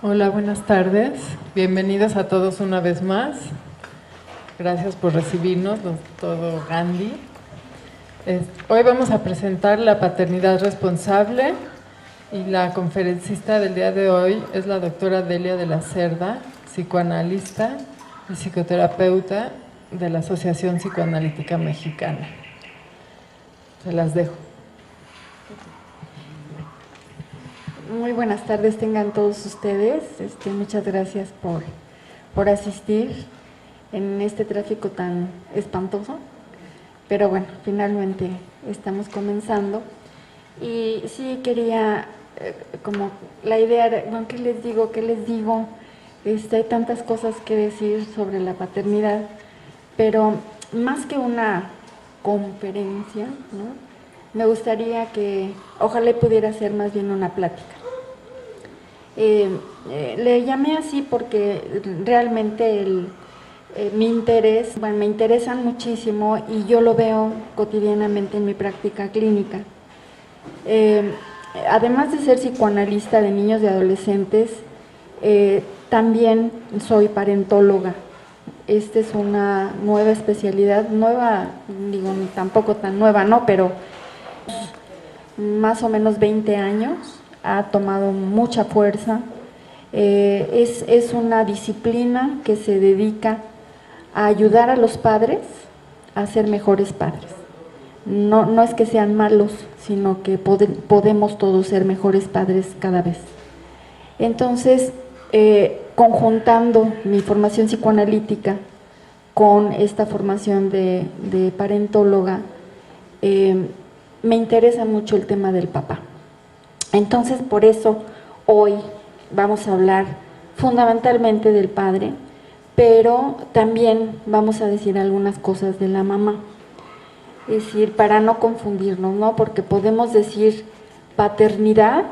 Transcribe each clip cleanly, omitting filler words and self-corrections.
Hola, buenas tardes. Bienvenidos a todos una vez más. Gracias por recibirnos, todo Gandhi. Hoy vamos a presentar la paternidad responsable y la conferencista del día de hoy es la doctora Delia de la Cerda, psicoanalista y psicoterapeuta de la Asociación Psicoanalítica Mexicana. Se las dejo. Muy buenas tardes tengan todos ustedes. Muchas gracias por asistir en este tráfico tan espantoso. Pero bueno, finalmente estamos comenzando. Y sí quería, como la idea, bueno, ¿qué les digo? Hay tantas cosas que decir sobre la paternidad, pero más que una conferencia, ¿no? Me gustaría que, ojalá pudiera ser más bien una plática. Le llamé así porque realmente mi interés, bueno, me interesan muchísimo y yo lo veo cotidianamente en mi práctica clínica. Además de ser psicoanalista de niños y adolescentes, también soy parentóloga. Esta es una nueva especialidad, nueva, digo, tampoco tan nueva, ¿no? Pero más o menos 20 años, ha tomado mucha fuerza. Es una disciplina que se dedica a ayudar a los padres a ser mejores padres. No es que sean malos, sino que podemos todos ser mejores padres cada vez. Entonces, conjuntando mi formación psicoanalítica con esta formación de parentóloga, me interesa mucho el tema del papá. Entonces, por eso hoy vamos a hablar fundamentalmente del padre, pero también vamos a decir algunas cosas de la mamá. Es decir, para no confundirnos, ¿no? Porque podemos decir paternidad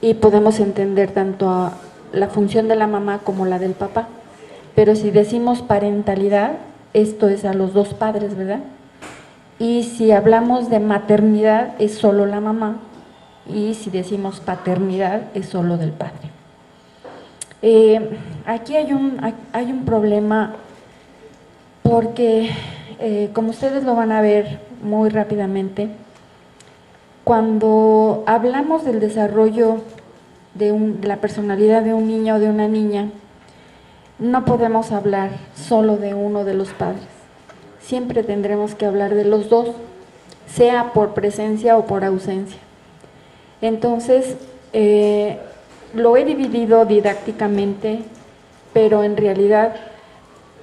y podemos entender tanto a la función de la mamá como la del papá. Pero si decimos parentalidad, esto es a los dos padres, ¿verdad? Y si hablamos de maternidad, es solo la mamá. Y si decimos paternidad, es solo del padre. Aquí hay un problema porque, como ustedes lo van a ver muy rápidamente, cuando hablamos del desarrollo de la personalidad de un niño o de una niña, no podemos hablar solo de uno de los padres. Siempre tendremos que hablar de los dos, sea por presencia o por ausencia. Entonces, lo he dividido didácticamente, pero en realidad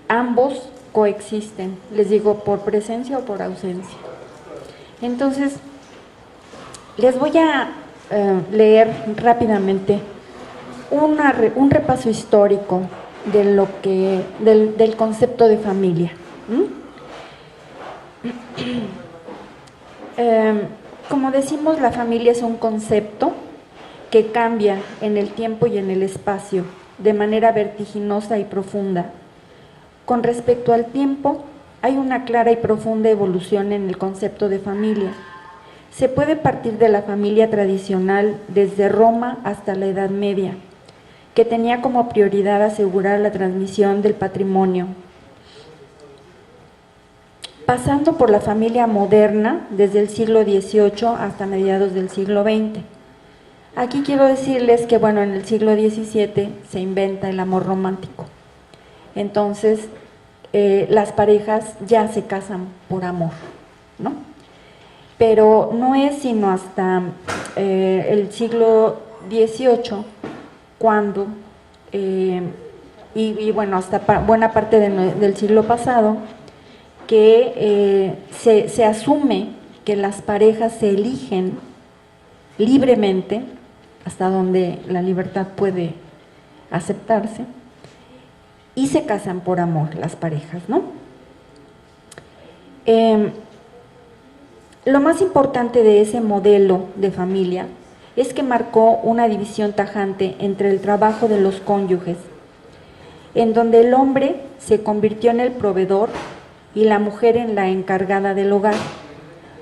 ambos coexisten, les digo, por presencia o por ausencia. Entonces, les voy a leer rápidamente un repaso histórico de del concepto de familia. Como decimos, la familia es un concepto que cambia en el tiempo y en el espacio de manera vertiginosa y profunda. Con respecto al tiempo, hay una clara y profunda evolución en el concepto de familia. Se puede partir de la familia tradicional desde Roma hasta la Edad Media, que tenía como prioridad asegurar la transmisión del patrimonio, pasando por la familia moderna desde el siglo XVIII hasta mediados del siglo XX. Aquí quiero decirles que, bueno, en el siglo XVII se inventa el amor romántico. Entonces, las parejas ya se casan por amor, ¿no? Pero no es sino hasta el siglo XVIII cuando, y bueno, hasta buena parte del siglo pasado, que se asume que las parejas se eligen libremente, hasta donde la libertad puede aceptarse, y se casan por amor las parejas, ¿no? Lo más importante de ese modelo de familia es que marcó una división tajante entre el trabajo de los cónyuges, en donde el hombre se convirtió en el proveedor y la mujer en la encargada del hogar,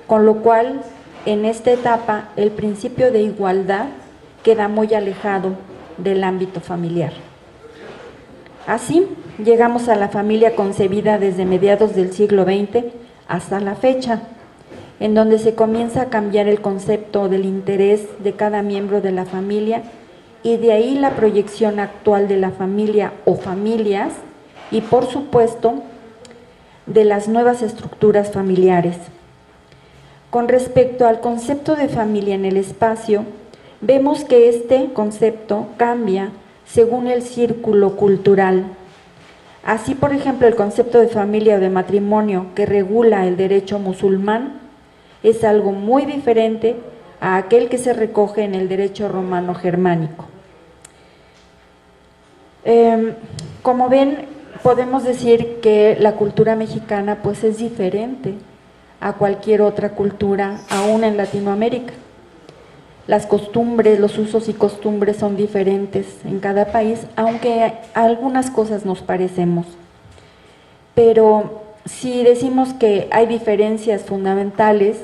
con lo cual en esta etapa el principio de igualdad queda muy alejado del ámbito familiar. Así, llegamos a la familia concebida desde mediados del siglo XX hasta la fecha, en donde se comienza a cambiar el concepto del interés de cada miembro de la familia y de ahí la proyección actual de la familia o familias y, por supuesto, de las nuevas estructuras familiares. Con respecto al concepto de familia en el espacio, vemos que este concepto cambia según el círculo cultural. Así, por ejemplo, el concepto de familia o de matrimonio que regula el derecho musulmán es algo muy diferente a aquel que se recoge en el derecho romano germánico. Como ven, podemos decir que la cultura mexicana pues es diferente a cualquier otra cultura, aún en Latinoamérica. Las costumbres, los usos y costumbres son diferentes en cada país, aunque algunas cosas nos parecemos. Pero si decimos que hay diferencias fundamentales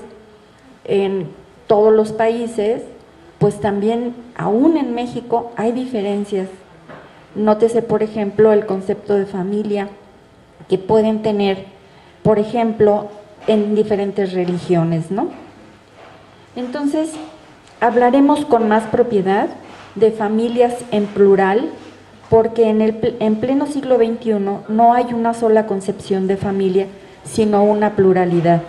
en todos los países, pues también, aún en México, hay diferencias. Nótese, por ejemplo, el concepto de familia que pueden tener, por ejemplo, en diferentes religiones, ¿no? Entonces, hablaremos con más propiedad de familias en plural, porque en pleno siglo XXI no hay una sola concepción de familia, sino una pluralidad.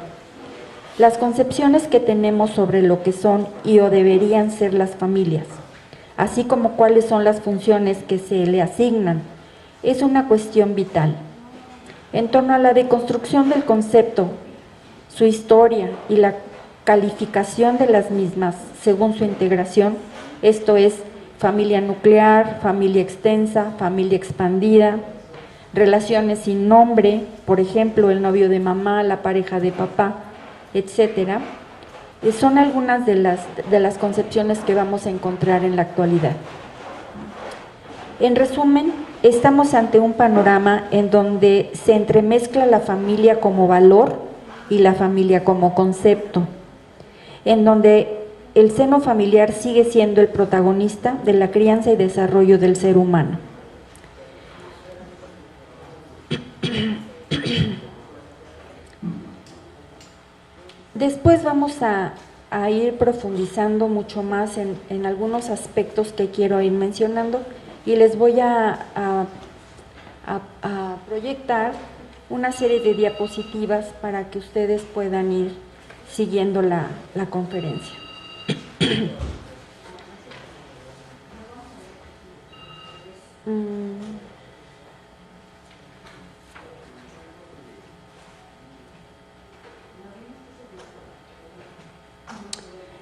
Las concepciones que tenemos sobre lo que son y o deberían ser las familias, así como cuáles son las funciones que se le asignan, es una cuestión vital. En torno a la deconstrucción del concepto, su historia y la calificación de las mismas según su integración, esto es, familia nuclear, familia extensa, familia expandida, relaciones sin nombre, por ejemplo, el novio de mamá, la pareja de papá, etcétera, son algunas de las concepciones que vamos a encontrar en la actualidad. En resumen, estamos ante un panorama en donde se entremezcla la familia como valor y la familia como concepto, en donde el seno familiar sigue siendo el protagonista de la crianza y desarrollo del ser humano. Después vamos a ir profundizando mucho más en algunos aspectos que quiero ir mencionando y les voy a proyectar una serie de diapositivas para que ustedes puedan ir siguiendo la conferencia.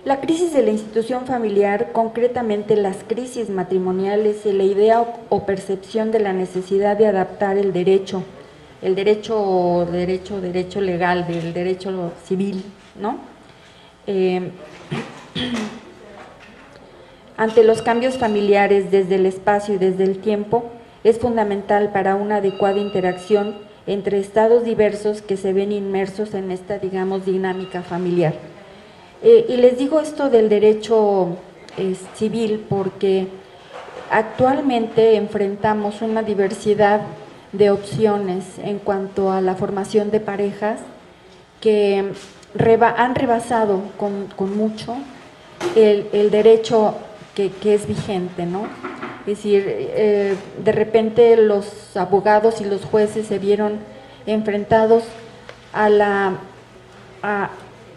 La crisis de la institución familiar, concretamente las crisis matrimoniales y la idea o percepción de la necesidad de adaptar el derecho legal, del derecho civil, ¿no? Ante los cambios familiares desde el espacio y desde el tiempo, es fundamental para una adecuada interacción entre estados diversos que se ven inmersos en esta, digamos, dinámica familiar. Y les digo esto del derecho civil porque actualmente enfrentamos una diversidad de opciones en cuanto a la formación de parejas que han rebasado con mucho el derecho que es vigente, ¿no? Es decir, de repente los abogados y los jueces se vieron enfrentados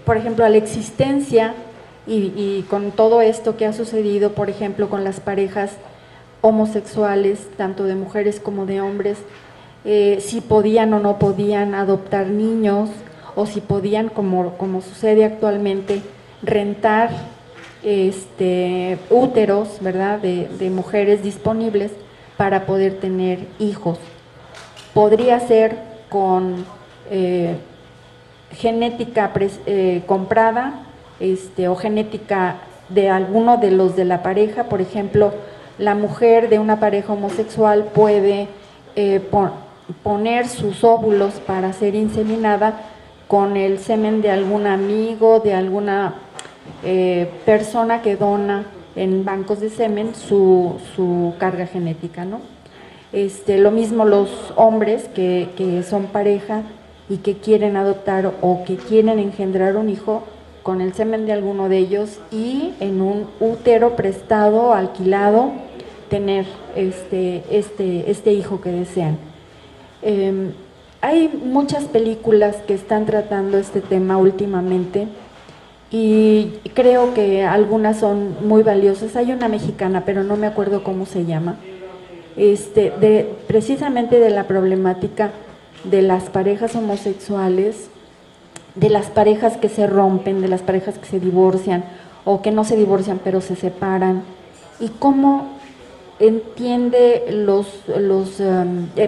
por ejemplo, a la existencia y con todo esto que ha sucedido, por ejemplo, con las parejas homosexuales, tanto de mujeres como de hombres, si podían o no podían adoptar niños, o si podían, como sucede actualmente, rentar úteros, ¿verdad?, de mujeres disponibles para poder tener hijos. Podría ser con genética comprada o genética de alguno de los de la pareja. Por ejemplo, la mujer de una pareja homosexual puede poner sus óvulos para ser inseminada con el semen de algún amigo, de alguna persona que dona en bancos de semen su carga genética, ¿no? Lo mismo los hombres que son pareja y que quieren adoptar o que quieren engendrar un hijo con el semen de alguno de ellos y en un útero prestado, alquilado, tener este hijo que desean. Hay muchas películas que están tratando este tema últimamente y creo que algunas son muy valiosas. Hay una mexicana, pero no me acuerdo cómo se llama, precisamente de la problemática de las parejas homosexuales, de las parejas que se rompen, de las parejas que se divorcian o que no se divorcian pero se separan, y cómo entiende los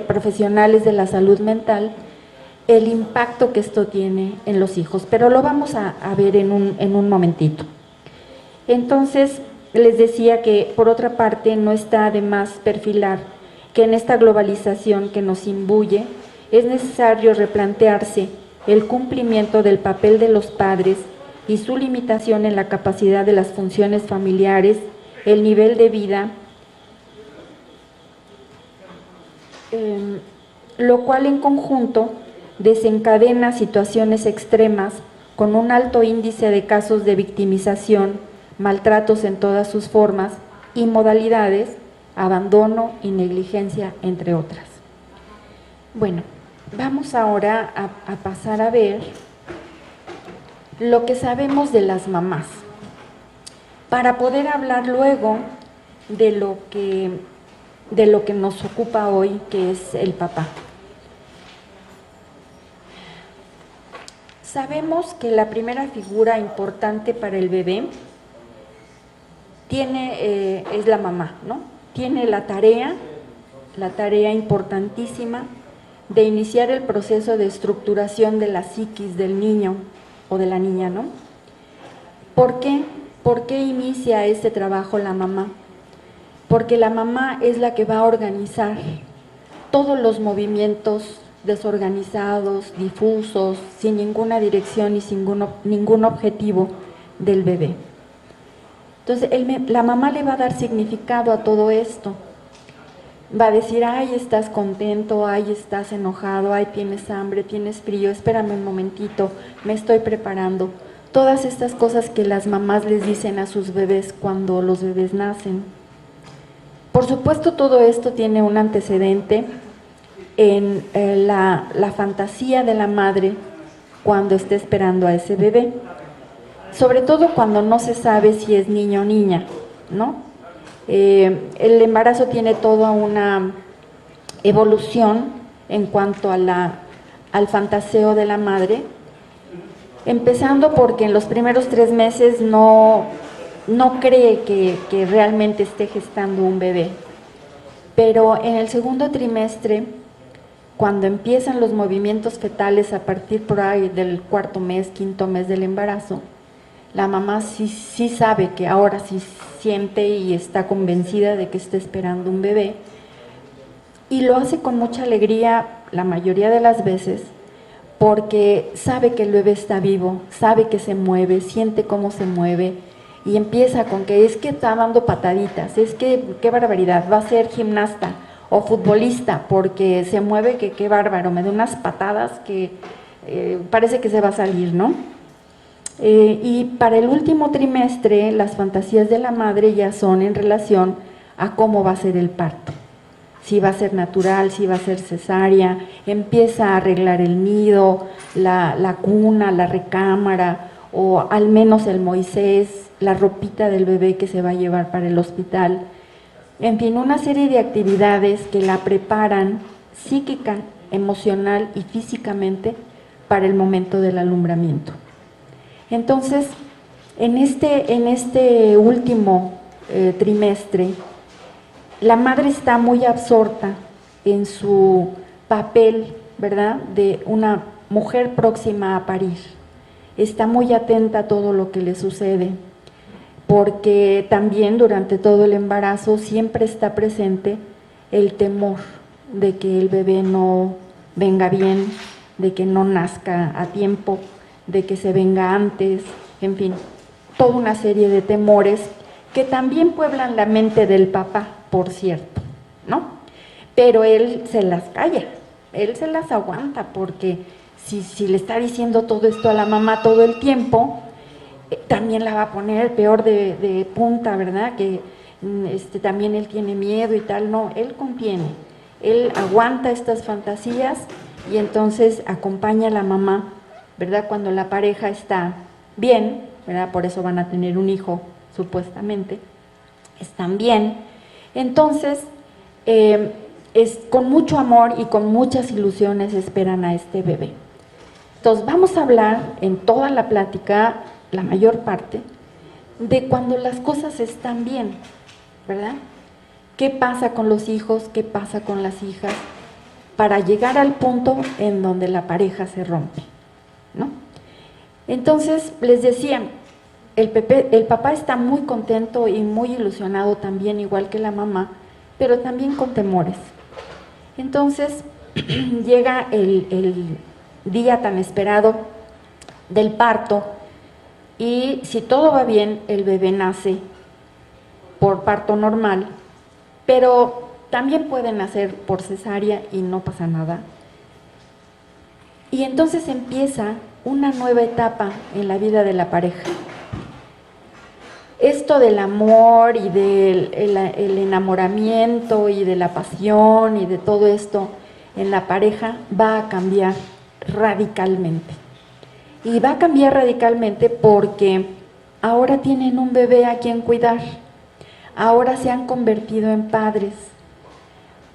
profesionales de la salud mental el impacto que esto tiene en los hijos, pero lo vamos a ver en un momentito. Entonces, les decía que por otra parte no está de más perfilar que en esta globalización que nos imbuye es necesario replantearse el cumplimiento del papel de los padres y su limitación en la capacidad de las funciones familiares, el nivel de vida, lo cual en conjunto desencadena situaciones extremas con un alto índice de casos de victimización, maltratos en todas sus formas y modalidades, abandono y negligencia, entre otras. Bueno, vamos ahora a pasar a ver lo que sabemos de las mamás, para poder hablar luego de lo que nos ocupa hoy, que es el papá. Sabemos que la primera figura importante para el bebé es la mamá, ¿no? Tiene la tarea importantísima de iniciar el proceso de estructuración de la psiquis del niño o de la niña, ¿no? ¿Por qué? ¿Por qué inicia este trabajo la mamá? Porque la mamá es la que va a organizar todos los movimientos desorganizados, difusos, sin ninguna dirección y sin ningún objetivo del bebé. Entonces, la mamá le va a dar significado a todo esto. Va a decir, ay, estás contento, ay, estás enojado, ay, tienes hambre, tienes frío, espérame un momentito, me estoy preparando. Todas estas cosas que las mamás les dicen a sus bebés cuando los bebés nacen. Por supuesto, todo esto tiene un antecedente en la fantasía de la madre cuando está esperando a ese bebé, sobre todo cuando no se sabe si es niño o niña, ¿no? El embarazo tiene toda una evolución en cuanto al fantaseo de la madre, empezando porque en los primeros 3 meses no cree que realmente esté gestando un bebé, pero en el segundo trimestre, cuando empiezan los movimientos fetales a partir por ahí del 4.º mes, 5.º mes del embarazo, la mamá sí sabe que ahora sí siente y está convencida de que está esperando un bebé, y lo hace con mucha alegría la mayoría de las veces, porque sabe que el bebé está vivo, sabe que se mueve, siente cómo se mueve, y empieza con que es que está dando pataditas, es que qué barbaridad, va a ser gimnasta o futbolista porque se mueve, que qué bárbaro, me da unas patadas que parece que se va a salir, ¿no? Y para el último trimestre las fantasías de la madre ya son en relación a cómo va a ser el parto, si va a ser natural, si va a ser cesárea, empieza a arreglar el nido, la cuna, la recámara, o al menos el Moisés, la ropita del bebé que se va a llevar para el hospital. En fin, una serie de actividades que la preparan psíquica, emocional y físicamente para el momento del alumbramiento. Entonces, en este último trimestre, la madre está muy absorta en su papel, ¿verdad?, de una mujer próxima a parir. Está muy atenta a todo lo que le sucede, porque también durante todo el embarazo siempre está presente el temor de que el bebé no venga bien, de que no nazca a tiempo, de que se venga antes, en fin, toda una serie de temores que también pueblan la mente del papá, por cierto, ¿no? Pero él se las calla, él se las aguanta, porque si le está diciendo todo esto a la mamá todo el tiempo, también la va a poner peor de punta, ¿verdad? Que también él tiene miedo y tal. No, él contiene, él aguanta estas fantasías y entonces acompaña a la mamá, ¿verdad? Cuando la pareja está bien, ¿verdad? Por eso van a tener un hijo, supuestamente, están bien. Entonces, con mucho amor y con muchas ilusiones esperan a este bebé. Entonces, vamos a hablar en toda la plática, la mayor parte, de cuando las cosas están bien, ¿verdad? ¿Qué pasa con los hijos? ¿Qué pasa con las hijas? Para llegar al punto en donde la pareja se rompe, ¿no? Entonces, les decía, el papá está muy contento y muy ilusionado también, igual que la mamá, pero también con temores. Entonces, llega el día tan esperado del parto y si todo va bien, el bebé nace por parto normal, pero también puede nacer por cesárea y no pasa nada. Y entonces empieza una nueva etapa en la vida de la pareja. Esto del amor y del el enamoramiento y de la pasión y de todo esto en la pareja va a cambiar radicalmente. Y va a cambiar radicalmente porque ahora tienen un bebé a quien cuidar, ahora se han convertido en padres.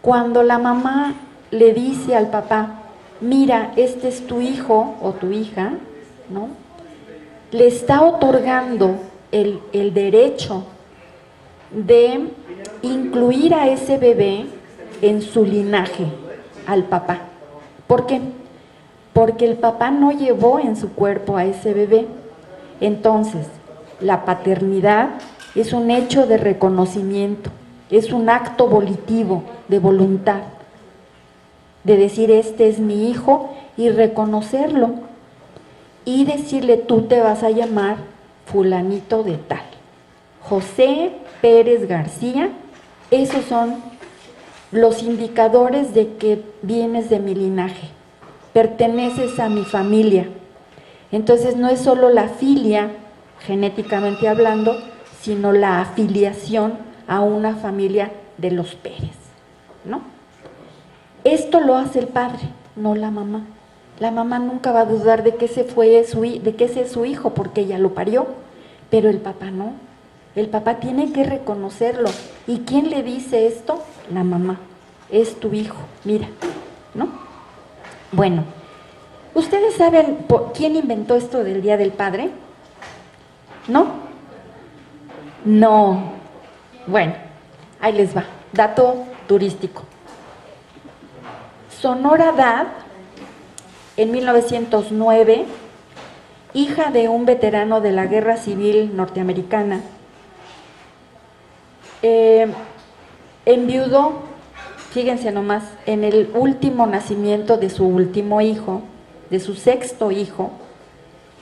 Cuando la mamá le dice al papá, mira, este es tu hijo o tu hija, ¿no? Le está otorgando el derecho de incluir a ese bebé en su linaje, al papá. ¿Por qué? Porque el papá no llevó en su cuerpo a ese bebé. Entonces, la paternidad es un hecho de reconocimiento, es un acto volitivo de voluntad, de decir, este es mi hijo y reconocerlo y decirle, tú te vas a llamar fulanito de tal, José Pérez García. Esos son los indicadores de que vienes de mi linaje, perteneces a mi familia. Entonces no es solo la filia, genéticamente hablando, sino la afiliación a una familia de los Pérez, ¿no? Esto lo hace el padre, no la mamá. La mamá nunca va a dudar de que ese es su hijo porque ella lo parió, pero el papá no. El papá tiene que reconocerlo. ¿Y quién le dice esto? La mamá. Es tu hijo, mira, ¿no? Bueno, ¿ustedes saben quién inventó esto del Día del Padre? ¿No? No. Bueno, ahí les va. Dato turístico. Sonora Dad, en 1909, hija de un veterano de la Guerra Civil norteamericana, enviudó, fíjense nomás, en el último nacimiento de su último hijo, de su sexto hijo,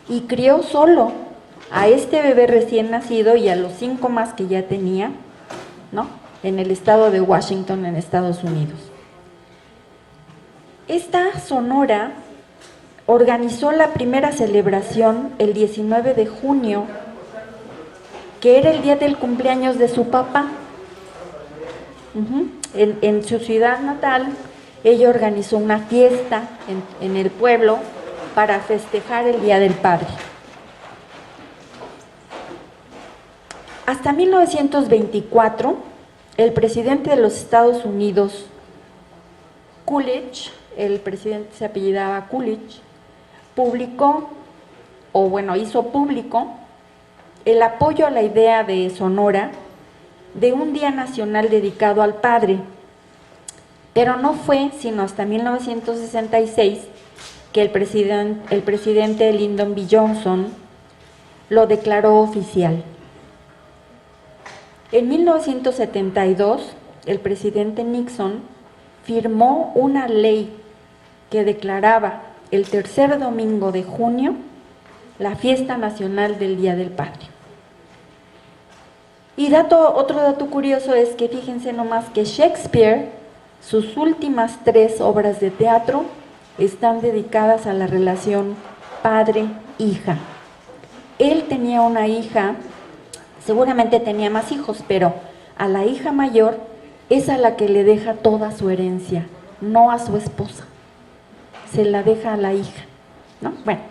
y crió solo a este bebé recién nacido y a los 5 más que ya tenía, ¿no? En el estado de Washington, en Estados Unidos. Esta Sonora organizó la primera celebración el 19 de junio, que era el día del cumpleaños de su papá. En su ciudad natal, ella organizó una fiesta en el pueblo para festejar el Día del Padre. Hasta 1924, el presidente de los Estados Unidos, Coolidge, el presidente se apellidaba Coolidge, hizo público el apoyo a la idea de Sonora de un día nacional dedicado al padre, pero no fue sino hasta 1966 que el presidente Lyndon B. Johnson lo declaró oficial. En 1972, el presidente Nixon firmó una ley que declaraba el tercer domingo de junio la fiesta nacional del Día del Padre. Y otro dato curioso es que fíjense nomás que Shakespeare, sus últimas 3 obras de teatro están dedicadas a la relación padre-hija. Él tenía una hija, seguramente tenía más hijos, pero a la hija mayor es a la que le deja toda su herencia, no a su esposa, se la deja a la hija, ¿no? Bueno,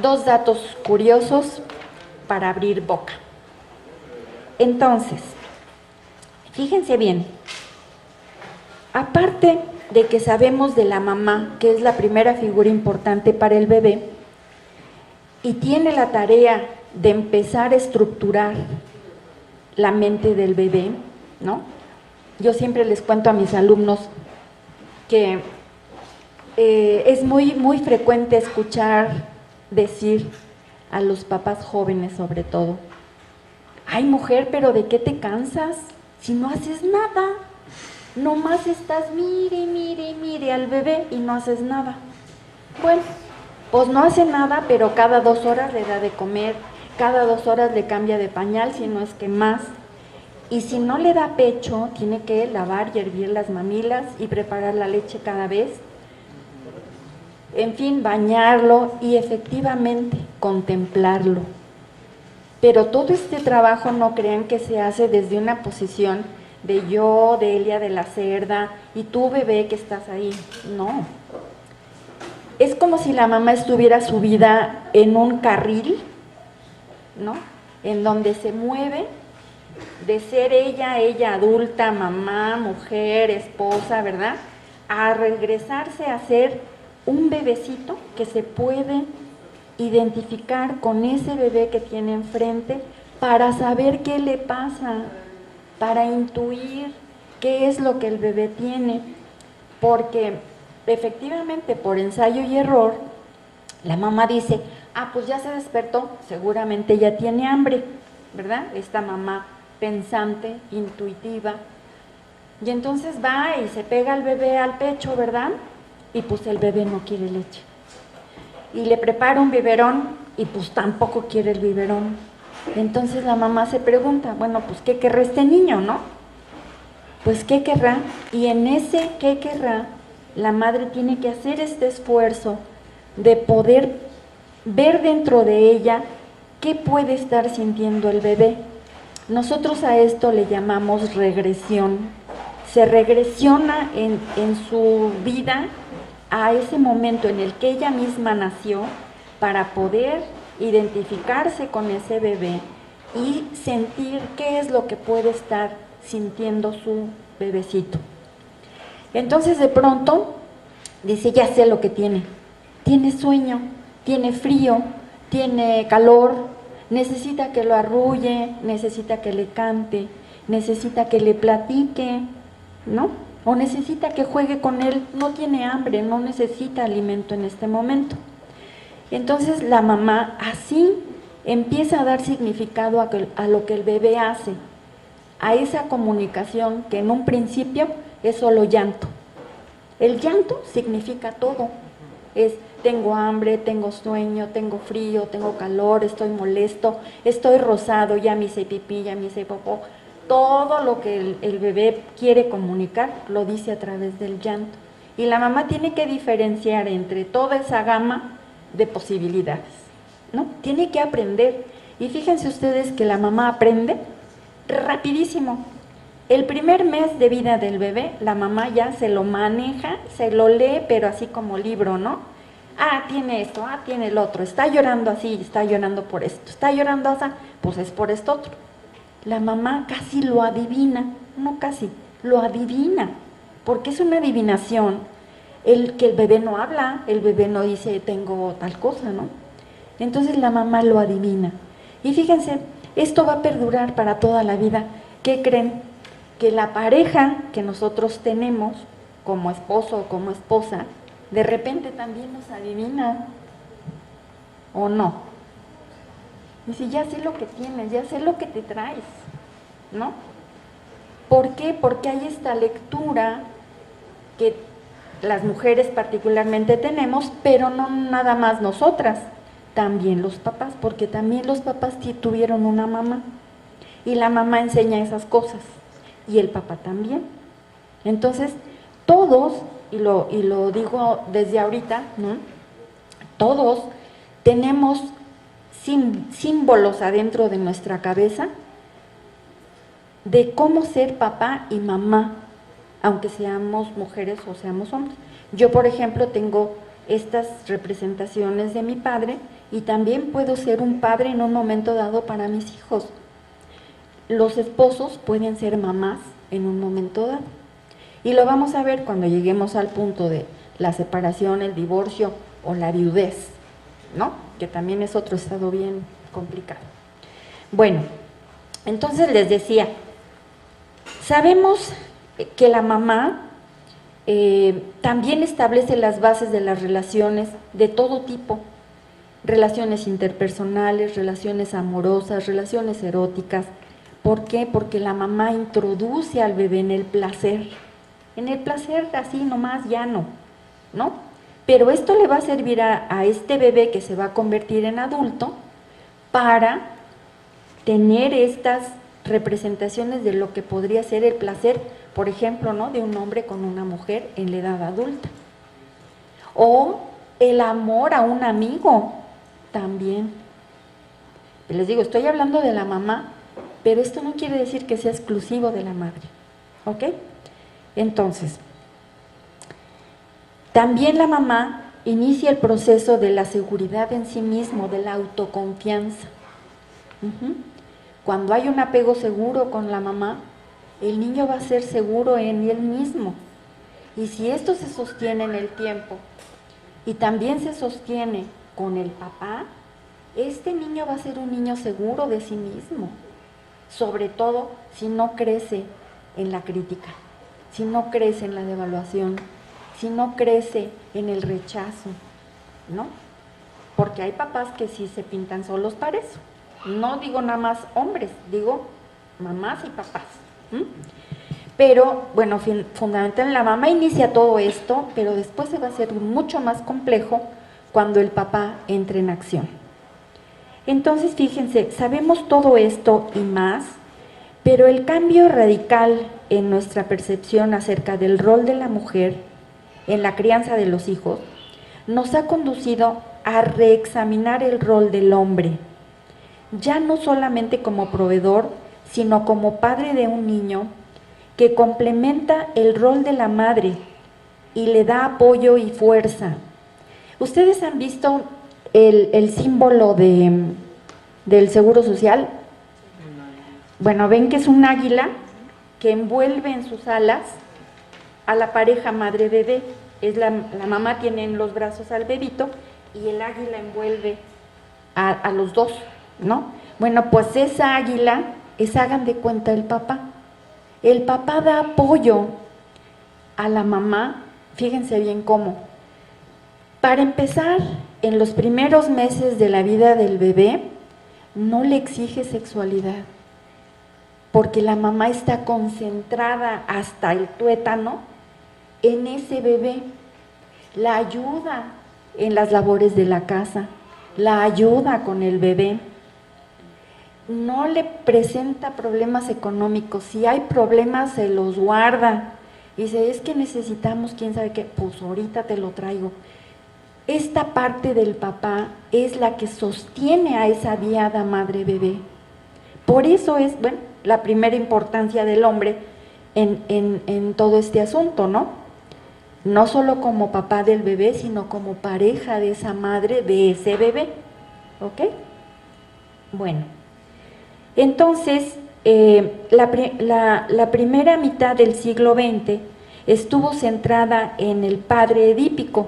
2 datos curiosos para abrir boca. Entonces, fíjense bien, aparte de que sabemos de la mamá, que es la primera figura importante para el bebé, y tiene la tarea de empezar a estructurar la mente del bebé, ¿no? Yo siempre les cuento a mis alumnos que es muy frecuente escuchar decir a los papás jóvenes sobre todo: ay, mujer, pero ¿de qué te cansas? Si no haces nada, nomás estás mire al bebé y no haces nada. Bueno, pues no hace nada, pero cada 2 horas le da de comer, cada 2 horas le cambia de pañal, si no es que más. Y si no le da pecho, tiene que lavar y hervir las mamilas y preparar la leche cada vez. En fin, bañarlo y efectivamente contemplarlo. Pero todo este trabajo no crean que se hace desde una posición de yo, de Elia de la Cerda, y tú, bebé, que estás ahí. No. Es como si la mamá estuviera subida en un carril, ¿no? En donde se mueve de ser ella adulta, mamá, mujer, esposa, ¿verdad?, a regresarse a ser un bebecito que se puede identificar con ese bebé que tiene enfrente para saber qué le pasa, para intuir qué es lo que el bebé tiene, porque efectivamente por ensayo y error la mamá dice: ah, pues ya se despertó, seguramente ya tiene hambre, ¿verdad? Esta mamá pensante, intuitiva, y entonces va y se pega al bebé al pecho, ¿verdad? Y pues el bebé no quiere leche. Y le prepara un biberón y pues tampoco quiere el biberón. Entonces la mamá se pregunta: bueno, pues ¿qué querrá este niño, no? Pues ¿qué querrá? Y en ese ¿qué querrá? La madre tiene que hacer este esfuerzo de poder ver dentro de ella qué puede estar sintiendo el bebé. Nosotros a esto le llamamos regresión. Se regresiona en su vida a ese momento en el que ella misma nació para poder identificarse con ese bebé y sentir qué es lo que puede estar sintiendo su bebecito. Entonces de pronto dice: ya sé lo que tiene. Tiene sueño, tiene frío, tiene calor, necesita que lo arrulle, necesita que le cante, necesita que le platique, ¿no? O necesita que juegue con él, no tiene hambre, no necesita alimento en este momento. Entonces la mamá así empieza a dar significado a lo que el bebé hace, a esa comunicación que en un principio es solo llanto. El llanto significa todo, es: tengo hambre, tengo sueño, tengo frío, tengo calor, estoy molesto, estoy rosado, ya me hice pipí, ya me hice popó. Todo lo que el bebé quiere comunicar lo dice a través del llanto. Y la mamá tiene que diferenciar entre toda esa gama de posibilidades, ¿no? Tiene que aprender. Y fíjense ustedes que la mamá aprende rapidísimo. El primer mes de vida del bebé, la mamá ya se lo maneja, se lo lee, pero así como libro, ¿no? Ah, tiene esto, ah, tiene el otro, está llorando así, está llorando por esto, está llorando así, pues es por esto otro. La mamá casi lo adivina, no casi, lo adivina, porque es una adivinación. Que el bebé no habla, el bebé no dice tengo tal cosa, ¿no? Entonces la mamá lo adivina. Y fíjense, esto va a perdurar para toda la vida. ¿Qué creen? Que la pareja que nosotros tenemos como esposo o como esposa, de repente también nos adivina, ¿o no? Dice: ya sé lo que tienes, ya sé lo que te traes, ¿no? ¿Por qué? Porque hay esta lectura que las mujeres particularmente tenemos, pero no nada más nosotras, también los papás, porque también los papás tuvieron una mamá. y la mamá enseña esas cosas y el papá también. Entonces, todos, y lo digo desde ahorita, ¿no? Todos tenemos símbolos adentro de nuestra cabeza de cómo ser papá y mamá, aunque seamos mujeres o seamos hombres. Yo, por ejemplo, tengo estas representaciones de mi padre y también puedo ser un padre en un momento dado para mis hijos. Los esposos pueden ser mamás en un momento dado. Y lo vamos a ver cuando lleguemos al punto de la separación, el divorcio o la viudez, ¿no? Que también es otro estado bien complicado. Bueno, entonces les decía, sabemos que la mamá también establece las bases de las relaciones de todo tipo, relaciones interpersonales, relaciones amorosas, relaciones eróticas. ¿Por qué? Porque la mamá introduce al bebé en el placer así nomás llano, ¿no? Pero esto le va a servir a este bebé que se va a convertir en adulto para tener estas representaciones de lo que podría ser el placer, por ejemplo, ¿no? De un hombre con una mujer en la edad adulta. O el amor a un amigo también. Les digo, estoy hablando de la mamá, pero esto no quiere decir que sea exclusivo de la madre, ¿ok? Entonces, también la mamá inicia el proceso de la seguridad en sí mismo, de la autoconfianza. Cuando hay un apego seguro con la mamá, el niño va a ser seguro en él mismo. Y si esto se sostiene en el tiempo y también se sostiene con el papá, este niño va a ser un niño seguro de sí mismo, sobre todo si no crece en la crítica, si no crece en la devaluación, si no crece en el rechazo, ¿no? Porque hay papás que sí se pintan solos para eso. No digo nada más hombres, digo mamás y papás. Pero, bueno, fundamentalmente la mamá inicia todo esto, pero después se va a hacer mucho más complejo cuando el papá entre en acción. Entonces, fíjense, sabemos todo esto y más, pero el cambio radical en nuestra percepción acerca del rol de la mujer en la crianza de los hijos nos ha conducido a reexaminar el rol del hombre, ya no solamente como proveedor, sino como padre de un niño que complementa el rol de la madre y le da apoyo y fuerza. ¿Ustedes han visto el símbolo del Seguro Social? Bueno, ven que es un águila que envuelve en sus alas a la pareja madre-bebé. La mamá tiene en los brazos al bebito y el águila envuelve a los dos, ¿no? Bueno, pues esa águila hagan de cuenta el papá. El papá da apoyo a la mamá, fíjense bien cómo. Para empezar, en los primeros meses de la vida del bebé, no le exige sexualidad, porque la mamá está concentrada hasta el tuétano en ese bebé. La ayuda en las labores de la casa, la ayuda con el bebé. No le presenta problemas económicos, si hay problemas se los guarda. Dice, es que necesitamos, quién sabe qué, pues ahorita te lo traigo. Esta parte del papá es la que sostiene a esa diada madre-bebé. Por eso es, bueno, la primera importancia del hombre en todo este asunto, ¿no? No solo como papá del bebé, sino como pareja de esa madre, de ese bebé, ¿ok? Bueno, entonces, la primera mitad del siglo XX estuvo centrada en el padre edípico,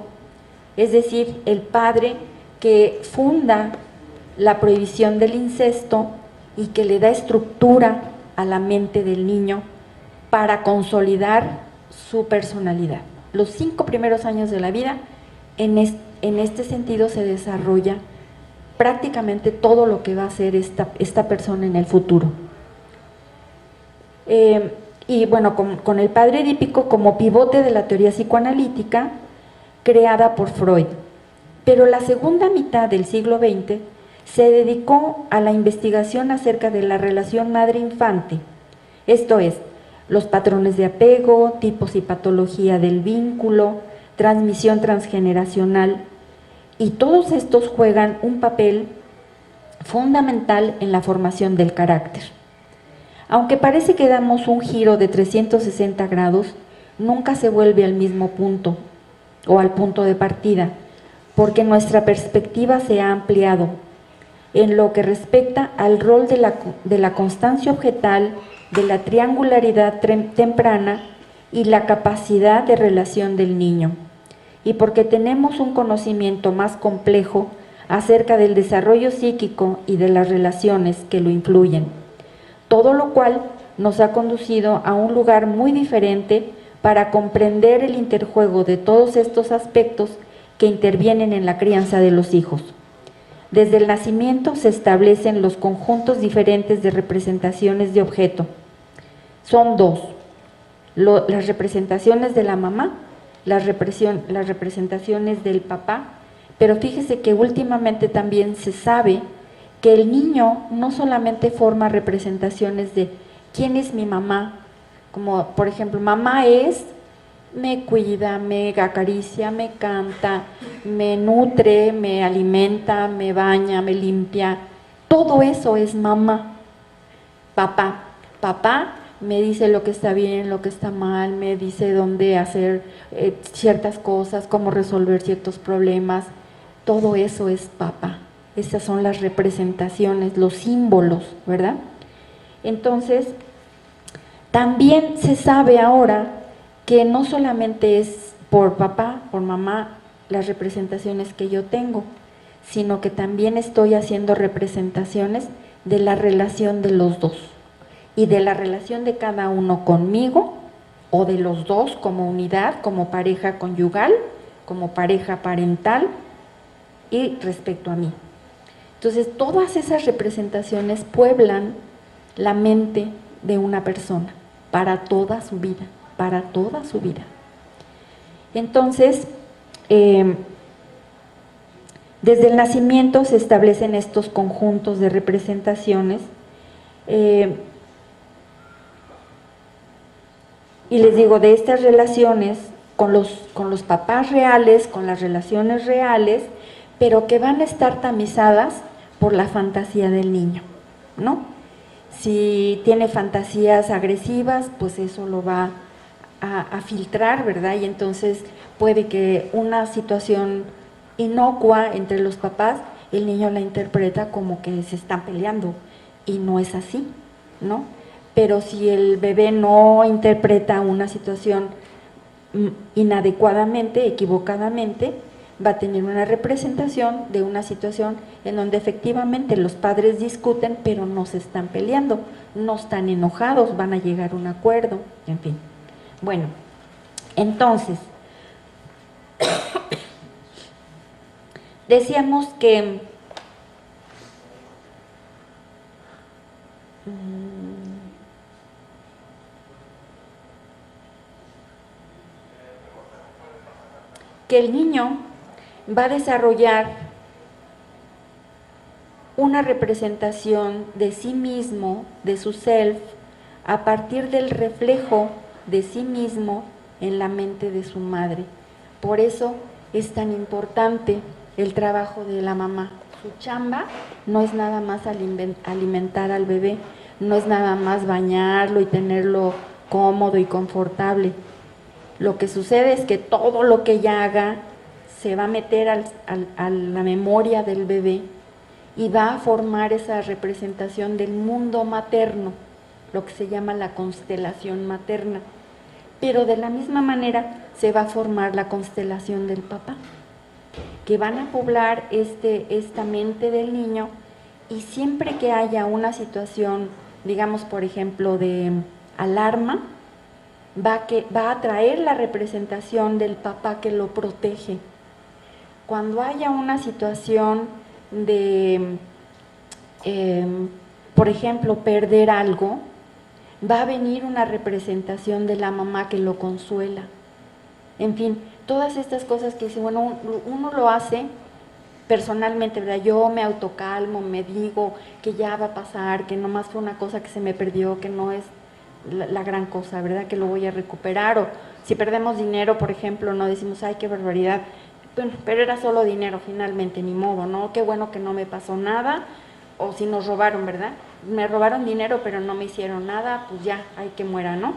es decir, el padre que funda la prohibición del incesto y que le da estructura a la mente del niño para consolidar su personalidad. Los 5 primeros años de la vida, en este sentido se desarrolla prácticamente todo lo que va a ser esta persona en el futuro. Y bueno, con el padre edípico como pivote de la teoría psicoanalítica creada por Freud. Pero la segunda mitad del siglo XX se dedicó a la investigación acerca de la relación madre-infante, esto es, los patrones de apego, tipos y patología del vínculo, transmisión transgeneracional, y todos estos juegan un papel fundamental en la formación del carácter. Aunque parece que damos un giro de 360 grados, nunca se vuelve al mismo punto o al punto de partida, porque nuestra perspectiva se ha ampliado en lo que respecta al rol de la constancia objetal, de la triangularidad temprana y la capacidad de relación del niño, y porque tenemos un conocimiento más complejo acerca del desarrollo psíquico y de las relaciones que lo influyen, todo lo cual nos ha conducido a un lugar muy diferente para comprender el interjuego de todos estos aspectos que intervienen en la crianza de los hijos. Desde el nacimiento se establecen los conjuntos diferentes de representaciones de objeto. Son dos, las representaciones de la mamá, las representaciones del papá, pero fíjese que últimamente también se sabe que el niño no solamente forma representaciones de quién es mi mamá, como por ejemplo, mamá es, me cuida, me acaricia, me canta, me nutre, me alimenta, me baña, me limpia, todo eso es mamá. Papá me dice lo que está bien, lo que está mal, me dice dónde hacer ciertas cosas, cómo resolver ciertos problemas, todo eso es papá. Estas son las representaciones, los símbolos, ¿verdad? Entonces, también se sabe ahora que no solamente es por papá, por mamá, las representaciones que yo tengo, sino que también estoy haciendo representaciones de la relación de los dos y de la relación de cada uno conmigo o de los dos como unidad, como pareja conyugal, como pareja parental y respecto a mí. Entonces, todas esas representaciones pueblan la mente de una persona para toda su vida, para toda su vida. Entonces, desde el nacimiento se establecen estos conjuntos de representaciones y les digo, de estas relaciones con los papás reales, con las relaciones reales, pero que van a estar tamizadas por la fantasía del niño, ¿no? Si tiene fantasías agresivas, pues eso lo va a filtrar, ¿verdad? Y entonces puede que una situación inocua entre los papás, el niño la interpreta como que se están peleando, y no es así, ¿no? Pero si el bebé no interpreta una situación inadecuadamente, equivocadamente, va a tener una representación de una situación en donde efectivamente los padres discuten, pero no se están peleando, no están enojados, van a llegar a un acuerdo, en fin. Bueno, entonces, decíamos que el niño va a desarrollar una representación de sí mismo, de su self, a partir del reflejo de sí mismo en la mente de su madre. Por eso es tan importante el trabajo de la mamá. Su chamba no es nada más alimentar al bebé, no es nada más bañarlo y tenerlo cómodo y confortable. Lo que sucede es que todo lo que ella haga se va a meter a la memoria del bebé y va a formar esa representación del mundo materno, lo que se llama la constelación materna. Pero de la misma manera se va a formar la constelación del papá, que van a poblar esta mente del niño, y siempre que haya una situación, digamos por ejemplo de alarma, va a traer la representación del papá que lo protege. Cuando haya una situación de, por ejemplo, perder algo, va a venir una representación de la mamá que lo consuela. En fin, todas estas cosas que dice, bueno, uno lo hace personalmente, ¿verdad? Yo me autocalmo, me digo que ya va a pasar, que nomás fue una cosa que se me perdió, que no es la gran cosa, ¿verdad? Que lo voy a recuperar. O si perdemos dinero, por ejemplo, no decimos, ay, qué barbaridad. Bueno, pero era solo dinero finalmente, ni modo, ¿no? Qué bueno que no me pasó nada. O si nos robaron, ¿verdad? Me robaron dinero, pero no me hicieron nada, pues ya, hay que muera, ¿no?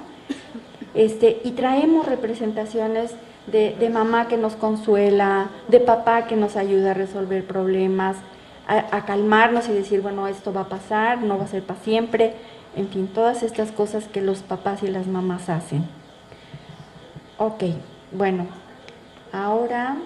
Y traemos representaciones de mamá que nos consuela, de papá que nos ayuda a resolver problemas, a calmarnos y decir, bueno, esto va a pasar, no va a ser para siempre, en fin, todas estas cosas que los papás y las mamás hacen. Ok, bueno, ahora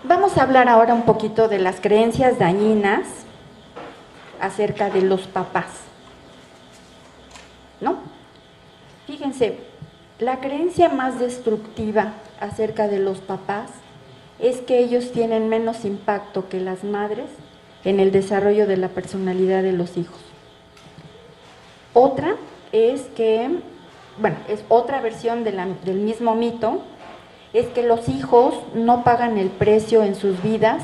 vamos a hablar ahora un poquito de las creencias dañinas acerca de los papás, ¿no? Fíjense, la creencia más destructiva acerca de los papás es que ellos tienen menos impacto que las madres en el desarrollo de la personalidad de los hijos. Otra es que, bueno, es otra versión del mismo mito, es que los hijos no pagan el precio en sus vidas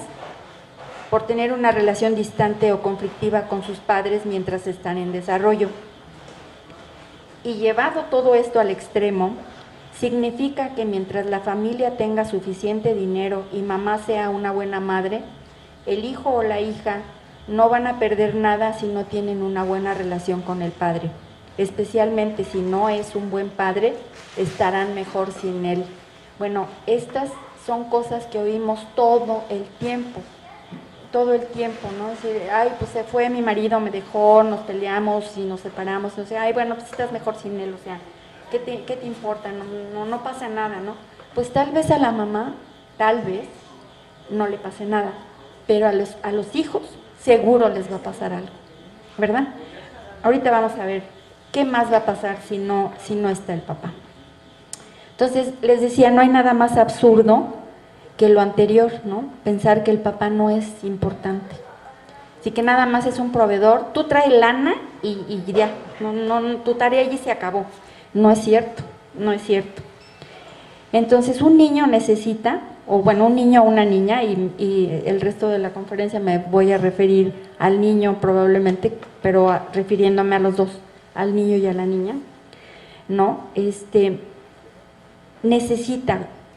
por tener una relación distante o conflictiva con sus padres mientras están en desarrollo. Y llevado todo esto al extremo, significa que mientras la familia tenga suficiente dinero y mamá sea una buena madre, el hijo o la hija no van a perder nada si no tienen una buena relación con el padre. Especialmente si no es un buen padre, estarán mejor sin él. Bueno, estas son cosas que oímos todo el tiempo, ¿no? Es decir, ay, pues se fue mi marido, me dejó, nos peleamos y nos separamos, o sea, ay, bueno, pues estás mejor sin él, o sea, ¿qué te importa? No pasa nada, ¿no? Pues tal vez a la mamá, tal vez, no le pase nada, pero a los hijos seguro les va a pasar algo, ¿verdad? Ahorita vamos a ver qué más va a pasar si no está el papá. Entonces, les decía, no hay nada más absurdo que lo anterior, ¿no? Pensar que el papá no es importante. Así que nada más es un proveedor, tú traes lana y ya, tu tarea allí se acabó. No es cierto, no es cierto. Entonces, un niño necesita, o bueno, un niño o una niña, y el resto de la conferencia me voy a referir al niño probablemente, pero refiriéndome a los dos, al niño y a la niña, ¿no?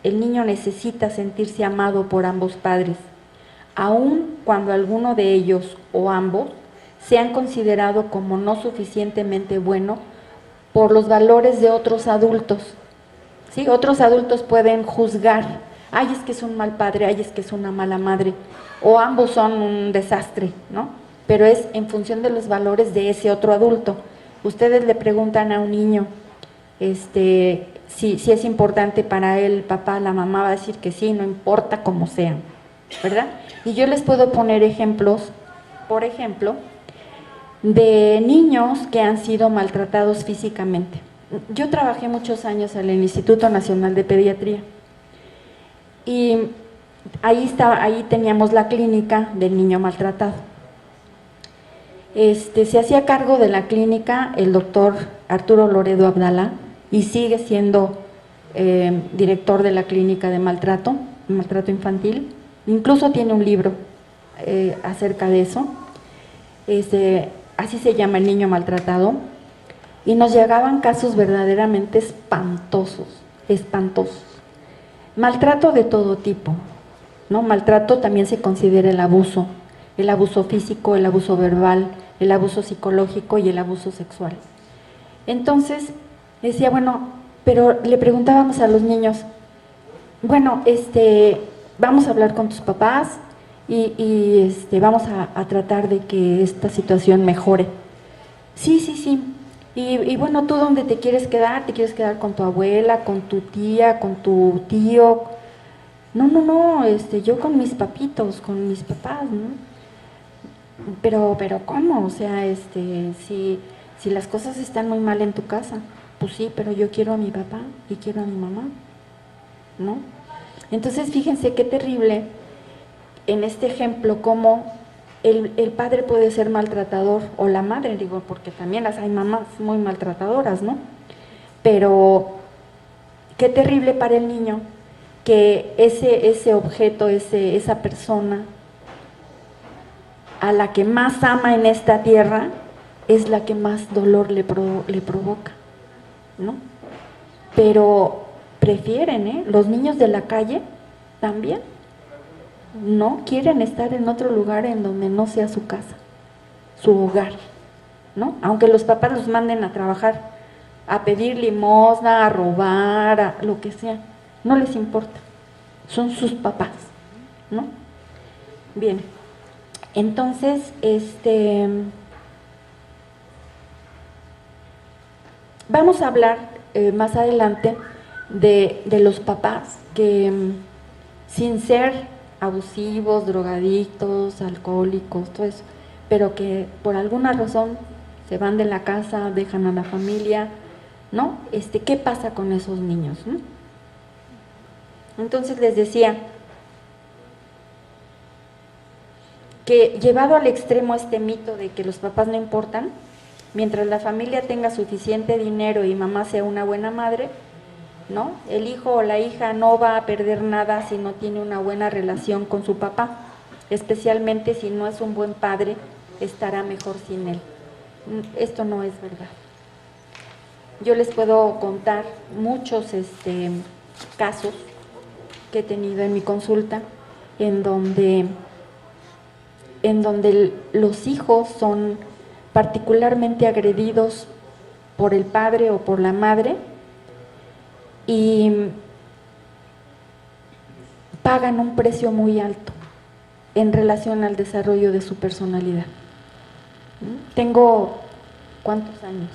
El niño necesita sentirse amado por ambos padres, aun cuando alguno de ellos o ambos sean considerados como no suficientemente bueno por los valores de otros adultos. ¿Sí? Otros adultos pueden juzgar, ay, es que es un mal padre, ay, es que es una mala madre, o ambos son un desastre, ¿no? Pero es en función de los valores de ese otro adulto. Ustedes le preguntan a un niño, si es importante para él, el papá, la mamá va a decir que sí, no importa cómo sean, ¿verdad? Y yo les puedo poner ejemplos, por ejemplo, de niños que han sido maltratados físicamente. Yo trabajé muchos años en el Instituto Nacional de Pediatría y ahí teníamos la clínica del niño maltratado. Se hacía cargo de la clínica el doctor Arturo Loredo Abdala, y sigue siendo director de la clínica de maltrato infantil. Incluso tiene un libro acerca de eso. Así se llama, El niño maltratado. Y nos llegaban casos verdaderamente espantosos. Maltrato de todo tipo, ¿no? Maltrato también se considera el abuso físico, el abuso verbal, el abuso psicológico y el abuso sexual. Entonces, decía, bueno, pero le preguntábamos a los niños, bueno, vamos a hablar con tus papás y vamos a tratar de que esta situación mejore. Sí. Y bueno, ¿tú dónde te quieres quedar? ¿Te quieres quedar con tu abuela, con tu tía, con tu tío? No, yo con mis papitos, con mis papás, ¿no? Pero ¿cómo? O sea, si las cosas están muy mal en tu casa, pues sí, pero yo quiero a mi papá y quiero a mi mamá, ¿no? Entonces, fíjense qué terrible en este ejemplo cómo el padre puede ser maltratador, o la madre, digo, porque también las hay mamás muy maltratadoras, ¿no? Pero qué terrible para el niño que ese objeto, esa persona a la que más ama en esta tierra es la que más dolor le provoca, ¿no? Pero prefieren, los niños de la calle también no quieren estar en otro lugar en donde no sea su casa, su hogar, ¿no? Aunque los papás los manden a trabajar, a pedir limosna, a robar, a lo que sea, no les importa, son sus papás, ¿no? Bien, entonces, vamos a hablar más adelante de los papás que sin ser abusivos, drogadictos, alcohólicos, todo eso, pero que por alguna razón se van de la casa, dejan a la familia, ¿no? ¿Qué pasa con esos niños, ¿no? Entonces les decía que llevado al extremo este mito de que los papás no importan, mientras la familia tenga suficiente dinero y mamá sea una buena madre, ¿no? El hijo o la hija no va a perder nada si no tiene una buena relación con su papá, especialmente si no es un buen padre, estará mejor sin él. Esto no es verdad. Yo les puedo contar muchos casos que he tenido en mi consulta en donde los hijos son particularmente agredidos por el padre o por la madre y pagan un precio muy alto en relación al desarrollo de su personalidad. Tengo, ¿cuántos años?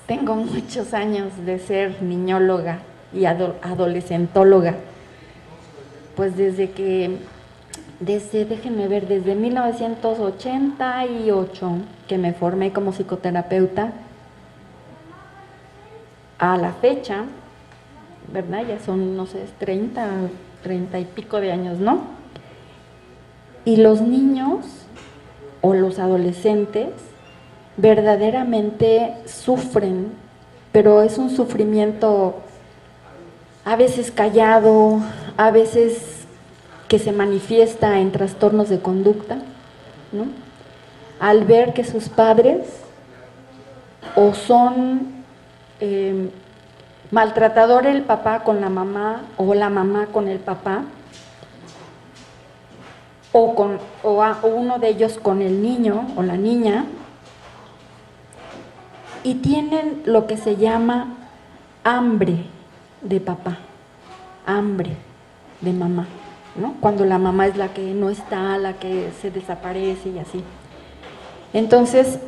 Tengo muchos años de ser niñóloga y adolescentóloga, pues déjenme ver, desde 1988 que me formé como psicoterapeuta a la fecha, ¿verdad? Ya son, no sé, 30 y pico de años, ¿no? Y los niños o los adolescentes verdaderamente sufren, pero es un sufrimiento a veces callado, a veces que se manifiesta en trastornos de conducta, ¿no? Al ver que sus padres o son maltratador el papá con la mamá o la mamá con el papá, o uno de ellos con el niño o la niña, y tienen lo que se llama hambre de papá, hambre de mamá, ¿no? Cuando la mamá es la que no está, la que se desaparece y así. Entonces,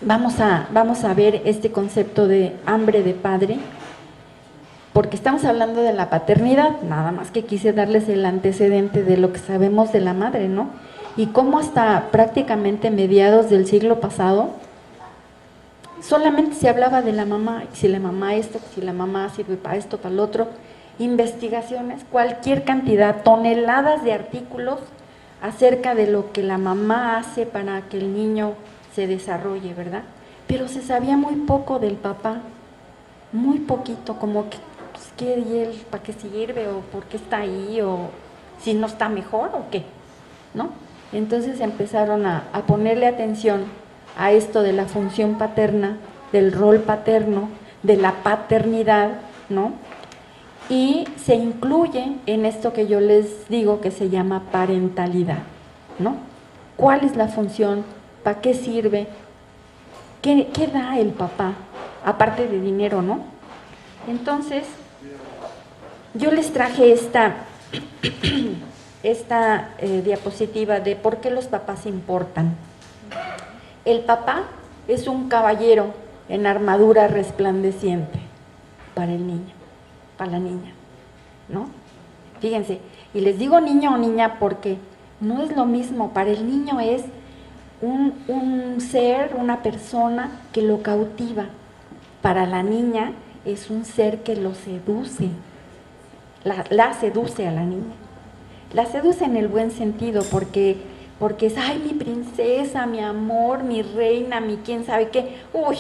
vamos a ver este concepto de hambre de padre, porque estamos hablando de la paternidad, nada más que quise darles el antecedente de lo que sabemos de la madre, ¿no? Y cómo hasta prácticamente mediados del siglo pasado solamente se hablaba de la mamá, si la mamá esto, si la mamá sirve para esto, para el otro, investigaciones, cualquier cantidad, toneladas de artículos acerca de lo que la mamá hace para que el niño se desarrolle, ¿verdad? Pero se sabía muy poco del papá, muy poquito, como que, pues, ¿qué y él para qué sirve? ¿O por qué está ahí? ¿O si no está mejor o qué? ¿No? Entonces empezaron a ponerle atención a esto de la función paterna, del rol paterno, de la paternidad, ¿no? Y se incluye en esto que yo les digo que se llama parentalidad, ¿no? ¿Cuál es la función? ¿Para qué sirve? ¿Qué da el papá? Aparte de dinero, ¿no? Entonces, yo les traje esta diapositiva de por qué los papás importan. El papá es un caballero en armadura resplandeciente para el niño, para la niña, ¿no? Fíjense, y les digo niño o niña porque no es lo mismo, para el niño es un ser, una persona que lo cautiva, para la niña es un ser que lo seduce, la seduce a la niña, la seduce en el buen sentido porque porque es, ay, mi princesa, mi amor, mi reina, mi quién sabe qué. Uy,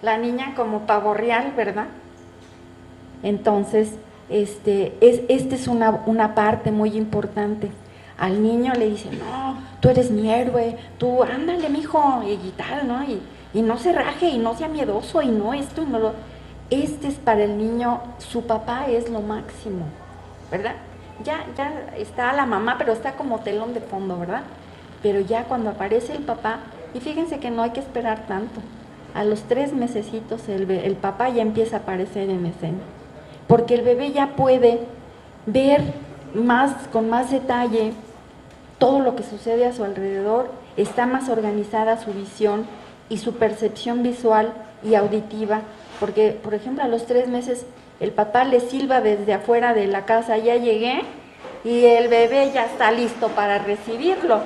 la niña como pavo real, ¿verdad? Entonces, esta es una parte muy importante. Al niño le dicen, no, tú eres mi héroe, tú ándale, mijo, y tal, ¿no? Y no se raje, y no sea miedoso, y no esto, y no lo... Este es para el niño, su papá es lo máximo, ¿verdad? Ya está la mamá, pero está como telón de fondo, ¿verdad? Pero ya cuando aparece el papá, y fíjense que no hay que esperar tanto, a los 3 mesecitos el papá ya empieza a aparecer en escena, porque el bebé ya puede ver con más detalle todo lo que sucede a su alrededor, está más organizada su visión y su percepción visual y auditiva, porque, por ejemplo, a los 3 meses el papá le silba desde afuera de la casa, ya llegué, y el bebé ya está listo para recibirlo.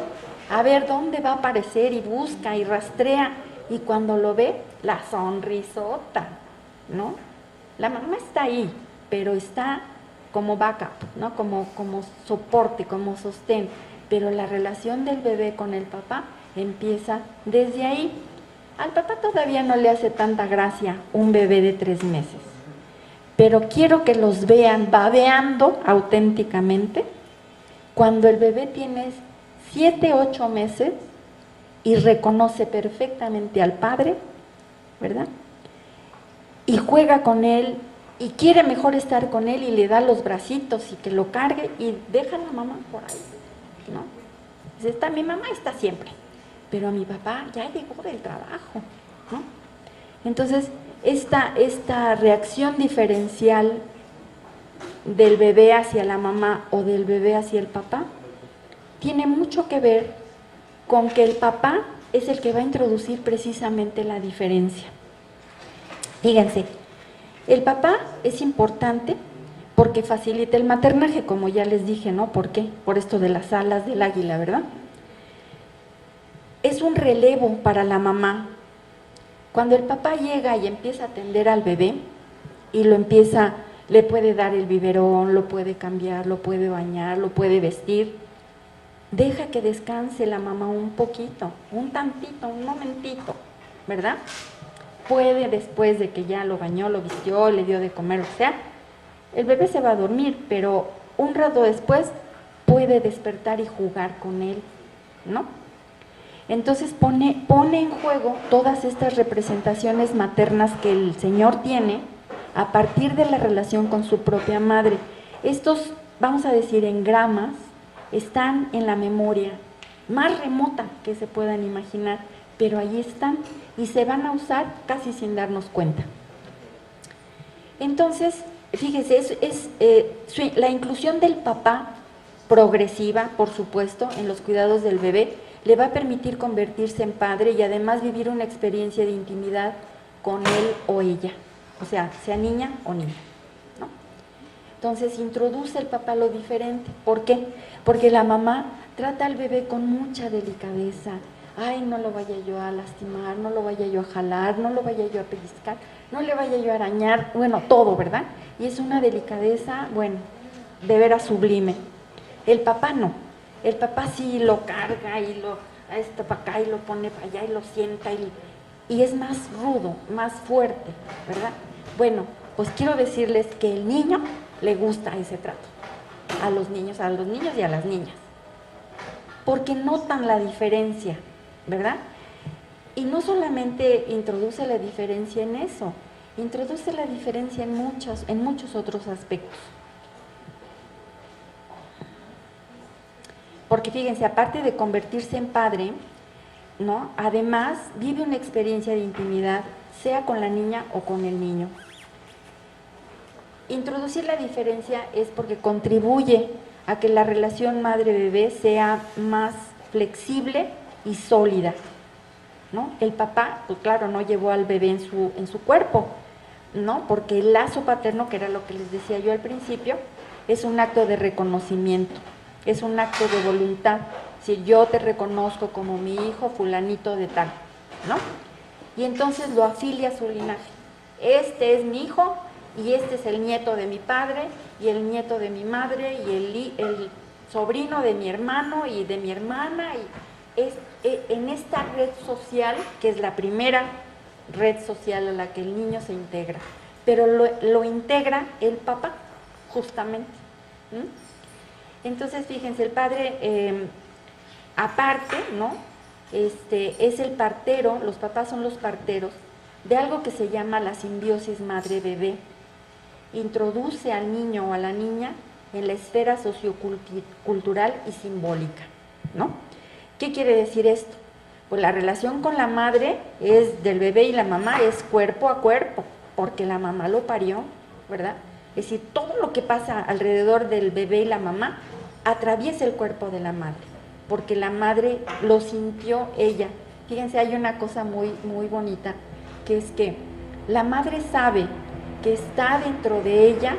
A ver dónde va a aparecer, y busca y rastrea, y cuando lo ve, la sonrisota, ¿no? La mamá está ahí, pero está como backup, ¿no? Como soporte, como sostén, pero la relación del bebé con el papá empieza desde ahí. Al papá todavía no le hace tanta gracia un bebé de 3 meses, pero quiero que los vean babeando auténticamente cuando el bebé tiene 7, 8 meses y reconoce perfectamente al padre, ¿verdad? Y juega con él y quiere mejor estar con él y le da los bracitos y que lo cargue y deja a la mamá por ahí, ¿no? Dice, mi mamá está siempre, pero mi papá ya llegó del trabajo, ¿no? Entonces, esta reacción diferencial del bebé hacia la mamá o del bebé hacia el papá tiene mucho que ver con que el papá es el que va a introducir precisamente la diferencia. Fíjense, el papá es importante porque facilita el maternaje, como ya les dije, ¿no? ¿Por qué? Por esto de las alas del águila, ¿verdad? Es un relevo para la mamá. Cuando el papá llega y empieza a atender al bebé y le puede dar el biberón, lo puede cambiar, lo puede bañar, lo puede vestir, deja que descanse la mamá un poquito, un tantito, un momentito, ¿verdad? Puede, después de que ya lo bañó, lo vistió, le dio de comer, o sea, el bebé se va a dormir, pero un rato después puede despertar y jugar con él, ¿no? Entonces pone en juego todas estas representaciones maternas que el Señor tiene a partir de la relación con su propia madre. Estos, vamos a decir, engramas, están en la memoria más remota que se puedan imaginar, pero ahí están y se van a usar casi sin darnos cuenta. Entonces, fíjese, la inclusión del papá progresiva, por supuesto, en los cuidados del bebé, le va a permitir convertirse en padre y además vivir una experiencia de intimidad con él o ella, o sea niña o niño, ¿no? Entonces introduce el papá lo diferente. ¿Por qué? Porque la mamá trata al bebé con mucha delicadeza. Ay, no lo vaya yo a lastimar, no lo vaya yo a jalar, no lo vaya yo a pellizcar, no le vaya yo a arañar, bueno, todo, ¿verdad? Y es una delicadeza, bueno, de veras sublime. El papá no. El papá sí lo carga y lo para acá y lo pone para allá y lo sienta y es más rudo, más fuerte, ¿verdad? Bueno, pues quiero decirles que el niño le gusta ese trato, a los niños y a las niñas, porque notan la diferencia, ¿verdad? Y no solamente introduce la diferencia en eso, introduce la diferencia en muchos otros aspectos. Porque fíjense, aparte de convertirse en padre, ¿no? Además vive una experiencia de intimidad, sea con la niña o con el niño. Introducir la diferencia es porque contribuye a que la relación madre-bebé sea más flexible y sólida, ¿no? El papá, pues claro, no llevó al bebé en su cuerpo, ¿no? Porque el lazo paterno, que era lo que les decía yo al principio, es un acto de reconocimiento. Es un acto de voluntad, si yo te reconozco como mi hijo fulanito de tal, ¿no? Y entonces lo afilia a su linaje. Este es mi hijo y este es el nieto de mi padre y el nieto de mi madre y el sobrino de mi hermano y de mi hermana es en esta red social, que es la primera red social a la que el niño se integra, pero lo integra el papá, justamente. Entonces, fíjense, el padre, aparte, ¿no? Es el partero, los papás son los parteros de algo que se llama la simbiosis madre-bebé. Introduce al niño o a la niña en la esfera sociocultural y simbólica, ¿no? ¿Qué quiere decir esto? Pues la relación con la madre es del bebé y la mamá es cuerpo a cuerpo, porque la mamá lo parió, ¿verdad? Es decir, todo lo que pasa alrededor del bebé y la mamá atraviesa el cuerpo de la madre, porque la madre lo sintió ella. Fíjense, hay una cosa muy, muy bonita, que es que la madre sabe que está dentro de ella,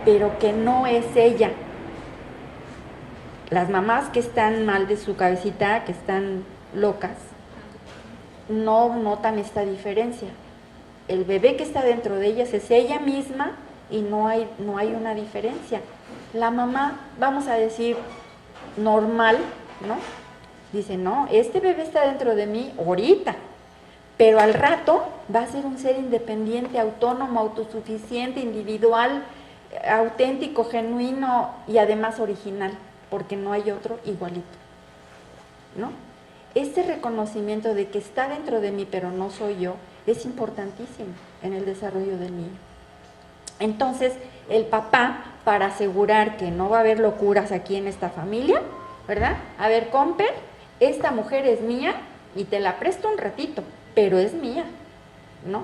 pero que no es ella. Las mamás que están mal de su cabecita, que están locas, no notan esta diferencia. El bebé que está dentro de ellas es ella misma y no hay una diferencia. La mamá, vamos a decir, normal, ¿no? Dice, no, este bebé está dentro de mí ahorita, pero al rato va a ser un ser independiente, autónomo, autosuficiente, individual, auténtico, genuino y además original, porque no hay otro igualito, ¿no? Este reconocimiento de que está dentro de mí, pero no soy yo, es importantísimo en el desarrollo del niño. Entonces, el papá, para asegurar que no va a haber locuras aquí en esta familia, ¿verdad? A ver, Comper, esta mujer es mía y te la presto un ratito, pero es mía, ¿no?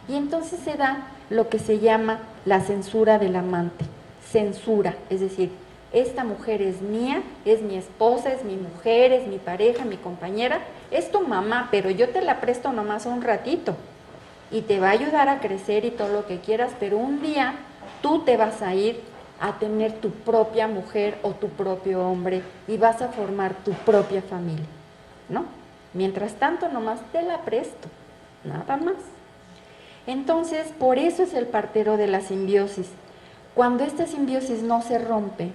Y entonces se da lo que se llama la censura del amante. Censura, es decir, esta mujer es mía, es mi esposa, es mi mujer, es mi pareja, mi compañera, es tu mamá, pero yo te la presto nomás un ratito y te va a ayudar a crecer y todo lo que quieras, pero un día tú te vas a ir a tener tu propia mujer o tu propio hombre y vas a formar tu propia familia, ¿no? Mientras tanto, nomás te la presto, nada más. Entonces, por eso es el partero de la simbiosis. Cuando esta simbiosis no se rompe,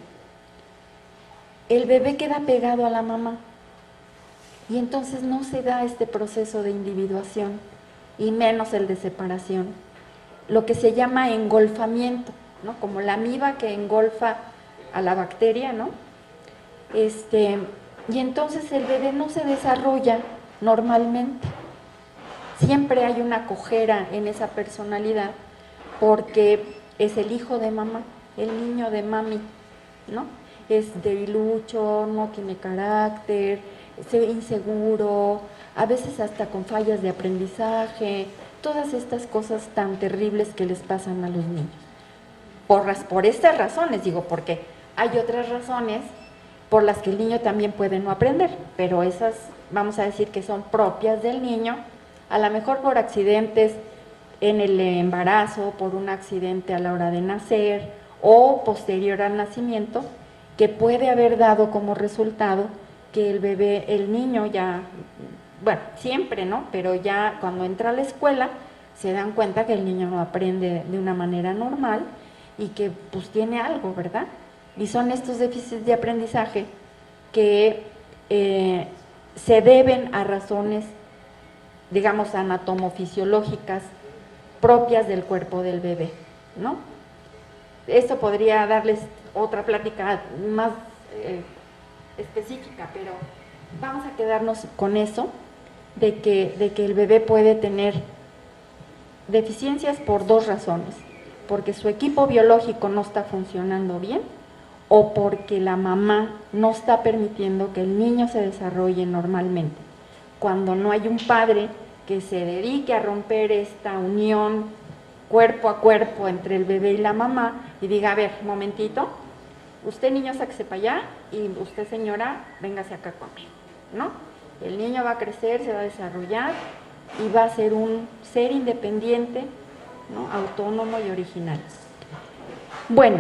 el bebé queda pegado a la mamá y entonces no se da este proceso de individuación y menos el de separación, lo que se llama engolfamiento, ¿no? Como la amiba que engolfa a la bacteria, ¿no? Y entonces el bebé no se desarrolla normalmente. Siempre hay una cojera en esa personalidad porque es el hijo de mamá, el niño de mami, ¿no? Es debilucho, no tiene carácter, es inseguro, a veces hasta con fallas de aprendizaje, todas estas cosas tan terribles que les pasan a los niños. Por estas razones, digo, porque hay otras razones por las que el niño también puede no aprender, pero esas vamos a decir que son propias del niño, a lo mejor por accidentes en el embarazo, por un accidente a la hora de nacer o posterior al nacimiento, que puede haber dado como resultado que el bebé, el niño ya, bueno, siempre, ¿no? Pero ya cuando entra a la escuela se dan cuenta que el niño no aprende de una manera normal y que pues tiene algo, ¿verdad? Y son estos déficits de aprendizaje que se deben a razones, digamos, anatomofisiológicas propias del cuerpo del bebé, ¿no? Esto podría darles otra plática más específica, pero vamos a quedarnos con eso, de que el bebé puede tener deficiencias por dos razones, porque su equipo biológico no está funcionando bien o porque la mamá no está permitiendo que el niño se desarrolle normalmente. Cuando no hay un padre que se dedique a romper esta unión cuerpo a cuerpo entre el bebé y la mamá y diga, a ver, un momentito, usted niño sáquese para allá y usted señora, véngase acá conmigo, ¿no? El niño va a crecer, se va a desarrollar y va a ser un ser independiente, ¿no? Autónomo y original. Bueno,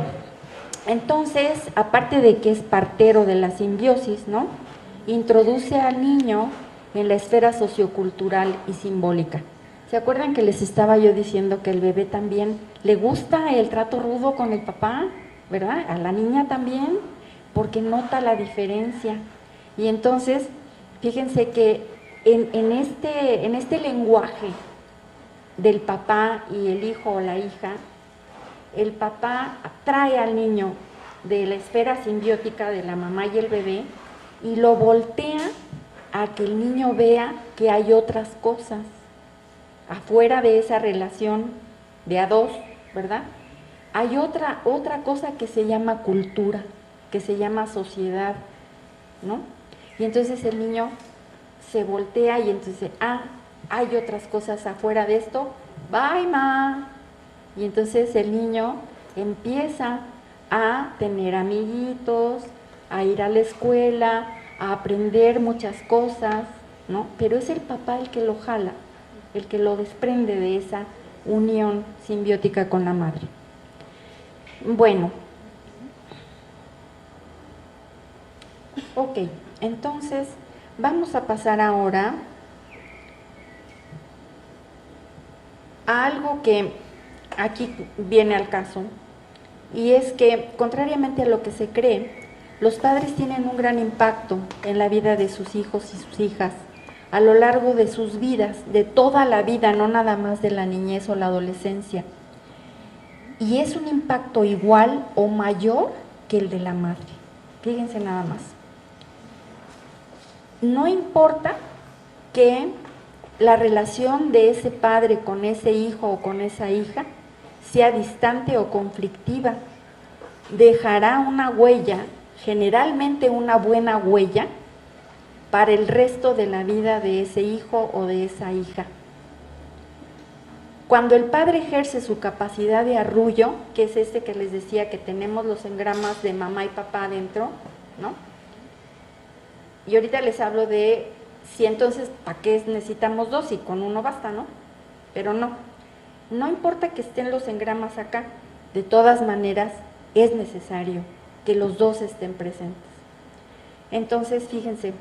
entonces, aparte de que es partero de la simbiosis, ¿no? Introduce al niño en la esfera sociocultural y simbólica. ¿Se acuerdan que les estaba yo diciendo que el bebé también le gusta el trato rudo con el papá, ¿verdad? A la niña también, porque nota la diferencia. Y entonces Fíjense que en este lenguaje del papá y el hijo o la hija, el papá trae al niño de la esfera simbiótica de la mamá y el bebé y lo voltea a que el niño vea que hay otras cosas afuera de esa relación de a dos, ¿verdad? Hay otra cosa que se llama cultura, que se llama sociedad, ¿no? Y entonces el niño se voltea y entonces, hay otras cosas afuera de esto, bye ma. Y entonces el niño empieza a tener amiguitos, a ir a la escuela, a aprender muchas cosas, ¿no? Pero es el papá el que lo jala, el que lo desprende de esa unión simbiótica con la madre. Bueno, ok, entonces vamos a pasar ahora a algo que aquí viene al caso, y es que, contrariamente a lo que se cree, los padres tienen un gran impacto en la vida de sus hijos y sus hijas a lo largo de sus vidas, de toda la vida, no nada más de la niñez o la adolescencia. Y es un impacto igual o mayor que el de la madre. Fíjense nada más. No importa que la relación de ese padre con ese hijo o con esa hija sea distante o conflictiva, dejará una huella, generalmente una buena huella, para el resto de la vida de ese hijo o de esa hija. Cuando el padre ejerce su capacidad de arrullo, que es este que les decía que tenemos los engramas de mamá y papá adentro, ¿no? Y ahorita les hablo de si entonces, ¿para qué necesitamos dos? Y con uno basta, ¿no? Pero no importa que estén los engramas acá, de todas maneras es necesario que los dos estén presentes. Entonces, fíjense,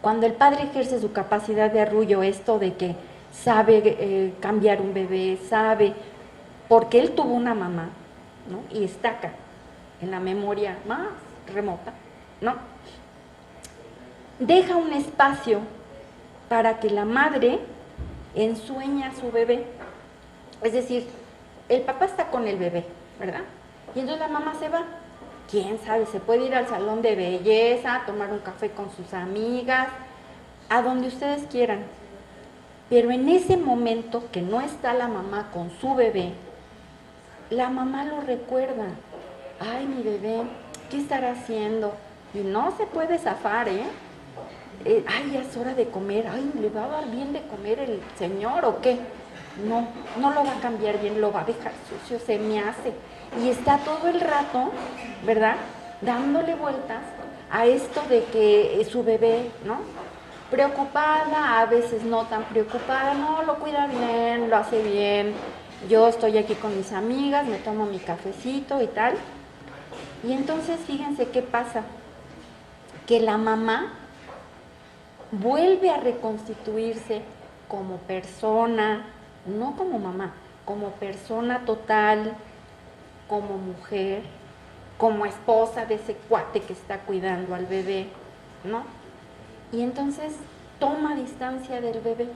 cuando el padre ejerce su capacidad de arrullo, esto de que sabe cambiar un bebé, sabe, porque él tuvo una mamá, ¿no? Y está acá, en la memoria más remota, ¿no? Deja un espacio para que la madre ensueñe a su bebé. Es decir, el papá está con el bebé, ¿verdad? Y entonces la mamá se va. ¿Quién sabe? Se puede ir al salón de belleza, a tomar un café con sus amigas, a donde ustedes quieran. Pero en ese momento que no está la mamá con su bebé, la mamá lo recuerda. Ay, mi bebé, ¿qué estará haciendo? Y no se puede zafar, ¿eh? Ay, ya es hora de comer. Ay, ¿le va a dar bien de comer el señor o qué? No lo va a cambiar bien, lo va a dejar sucio, se me hace. Y está todo el rato, ¿verdad?, dándole vueltas a esto de que su bebé, ¿no?, preocupada, a veces no tan preocupada, no, lo cuida bien, lo hace bien, yo estoy aquí con mis amigas, me tomo mi cafecito y tal. Y entonces fíjense qué pasa, que la mamá vuelve a reconstituirse como persona, no como mamá, como persona total, como mujer, como esposa de ese cuate que está cuidando al bebé, ¿no? Y entonces toma distancia del bebé,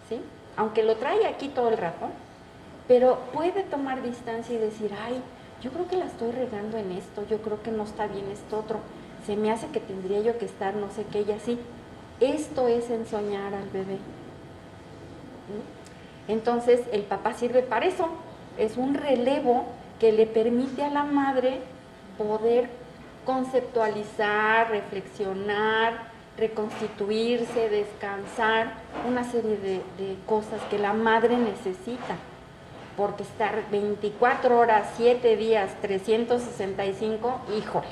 ¿sí? Aunque lo trae aquí todo el rato, pero puede tomar distancia y decir, ay, yo creo que la estoy regando en esto, yo creo que no está bien esto otro, se me hace que tendría yo que estar no sé qué y así. Esto es ensoñar al bebé. Entonces el papá sirve para eso, es un relevo que le permite a la madre poder conceptualizar, reflexionar, reconstituirse, descansar, una serie de cosas que la madre necesita, porque estar 24 horas, 7 días, 365, híjole.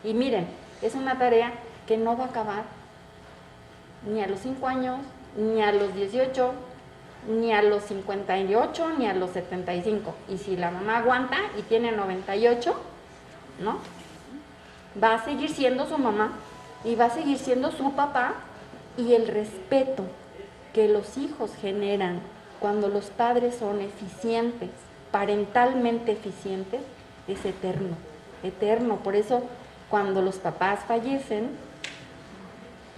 Y miren, es una tarea que no va a acabar ni a los 5 años, ni a los 18, ni a los 58, ni a los 75. Y si la mamá aguanta y tiene 98, ¿no?, va a seguir siendo su mamá y va a seguir siendo su papá, y el respeto que los hijos generan cuando los padres son eficientes, parentalmente eficientes, es eterno, eterno. Por eso cuando los papás fallecen,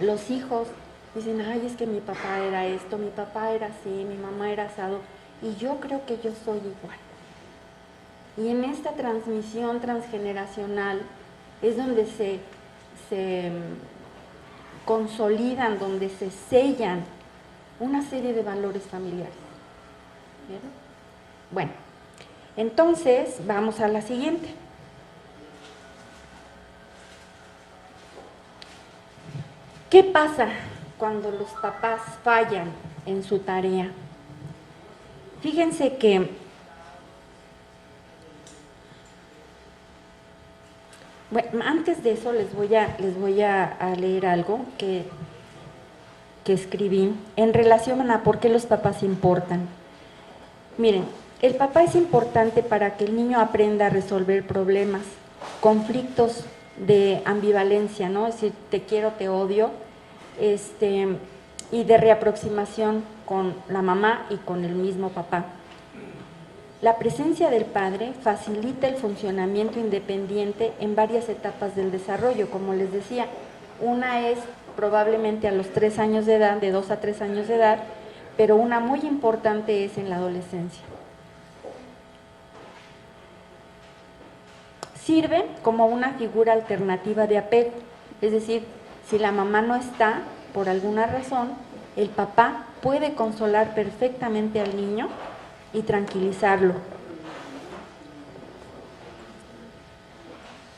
los hijos dicen, ay, es que mi papá era esto, mi papá era así, mi mamá era asado, y yo creo que yo soy igual. Y en esta transmisión transgeneracional es donde se consolidan, donde se sellan una serie de valores familiares. ¿Vieron? Bueno, entonces vamos a la siguiente. ¿Qué pasa cuando los papás fallan en su tarea? Fíjense que bueno, antes de eso les voy a leer algo que escribí en relación a por qué los papás importan. Miren, el papá es importante para que el niño aprenda a resolver problemas, conflictos de ambivalencia, ¿no? Es decir, te quiero, te odio, y de reaproximación con la mamá y con el mismo papá. La presencia del padre facilita el funcionamiento independiente en varias etapas del desarrollo, como les decía. Una es probablemente a los 3 años de edad, de 2 a 3 años de edad, pero una muy importante es en la adolescencia. Sirve como una figura alternativa de apego, es decir, si la mamá no está, por alguna razón, el papá puede consolar perfectamente al niño y tranquilizarlo.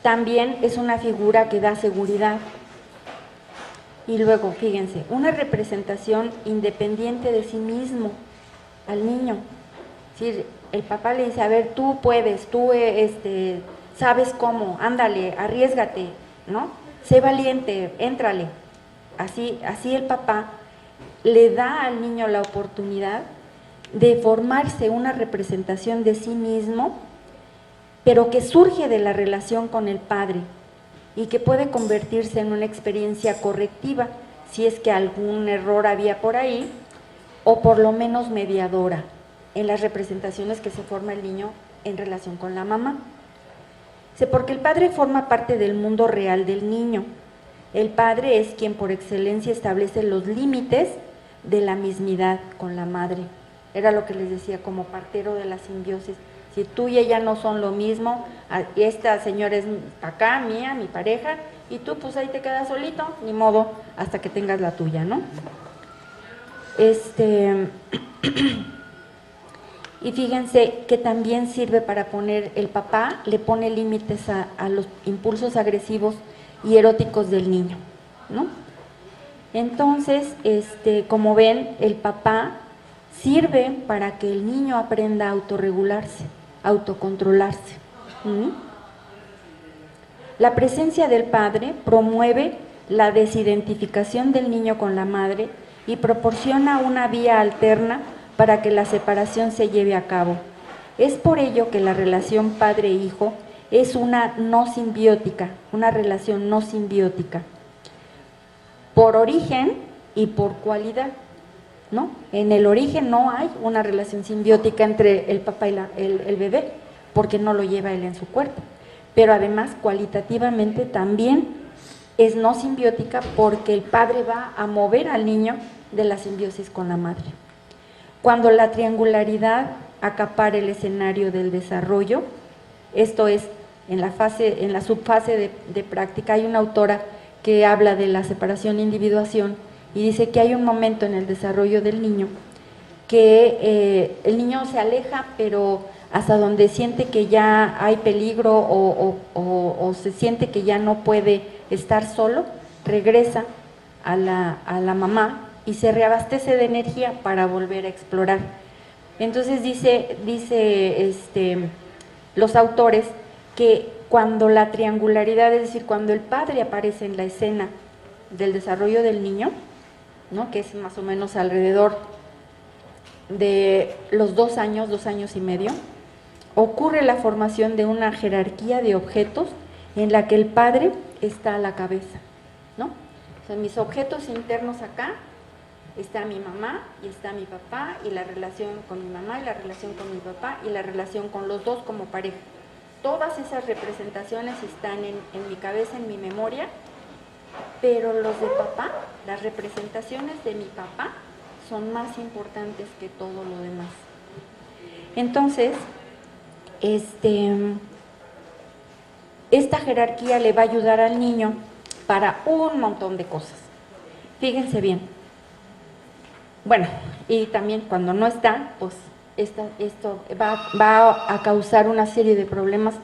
También es una figura que da seguridad. Y luego, fíjense, una representación independiente de sí mismo al niño. Es decir, el papá le dice, a ver, tú puedes, tú sabes cómo, ándale, arriésgate, ¿no? Sé valiente, éntrale. Así el papá le da al niño la oportunidad de formarse una representación de sí mismo, pero que surge de la relación con el padre y que puede convertirse en una experiencia correctiva, si es que algún error había por ahí, o por lo menos mediadora, en las representaciones que se forma el niño en relación con la mamá. Porque el padre forma parte del mundo real del niño. El padre es quien por excelencia establece los límites de la mismidad con la madre. Era lo que les decía, como partero de la simbiosis. Si tú y ella no son lo mismo, esta señora es acá, mía, mi pareja, y tú pues ahí te quedas solito, ni modo, hasta que tengas la tuya, ¿no? Y fíjense que también sirve para poner, el papá le pone límites a los impulsos agresivos y eróticos del niño, ¿no? Entonces, como ven, el papá sirve para que el niño aprenda a autorregularse, autocontrolarse. La presencia del padre promueve la desidentificación del niño con la madre y proporciona una vía alterna para que la separación se lleve a cabo. Es por ello que la relación padre-hijo es una relación no simbiótica, por origen y por cualidad, ¿no? En el origen no hay una relación simbiótica entre el papá y el bebé, porque no lo lleva él en su cuerpo, pero además cualitativamente también es no simbiótica porque el padre va a mover al niño de la simbiosis con la madre. Cuando la triangularidad acapara el escenario del desarrollo, esto es en la subfase de práctica, hay una autora que habla de la separación-individuación y dice que hay un momento en el desarrollo del niño que el niño se aleja, pero hasta donde siente que ya hay peligro o se siente que ya no puede estar solo, regresa a la mamá y se reabastece de energía para volver a explorar. Entonces dice los autores que cuando la triangularidad, es decir, cuando el padre aparece en la escena del desarrollo del niño, ¿no?, que es más o menos alrededor de los 2 años, 2 años y medio, ocurre la formación de una jerarquía de objetos en la que el padre está a la cabeza, ¿no? O sea, mis objetos internos acá, está mi mamá y está mi papá y la relación con mi mamá y la relación con mi papá y la relación con los dos como pareja. todas esas representaciones están en mi cabeza, en mi memoria, pero los de papá, las representaciones de mi papá son más importantes que todo lo demás. Entonces, esta jerarquía le va a ayudar al niño para un montón de cosas. Fíjense bien. Bueno, y también cuando no está, pues esto va a causar una serie de problemas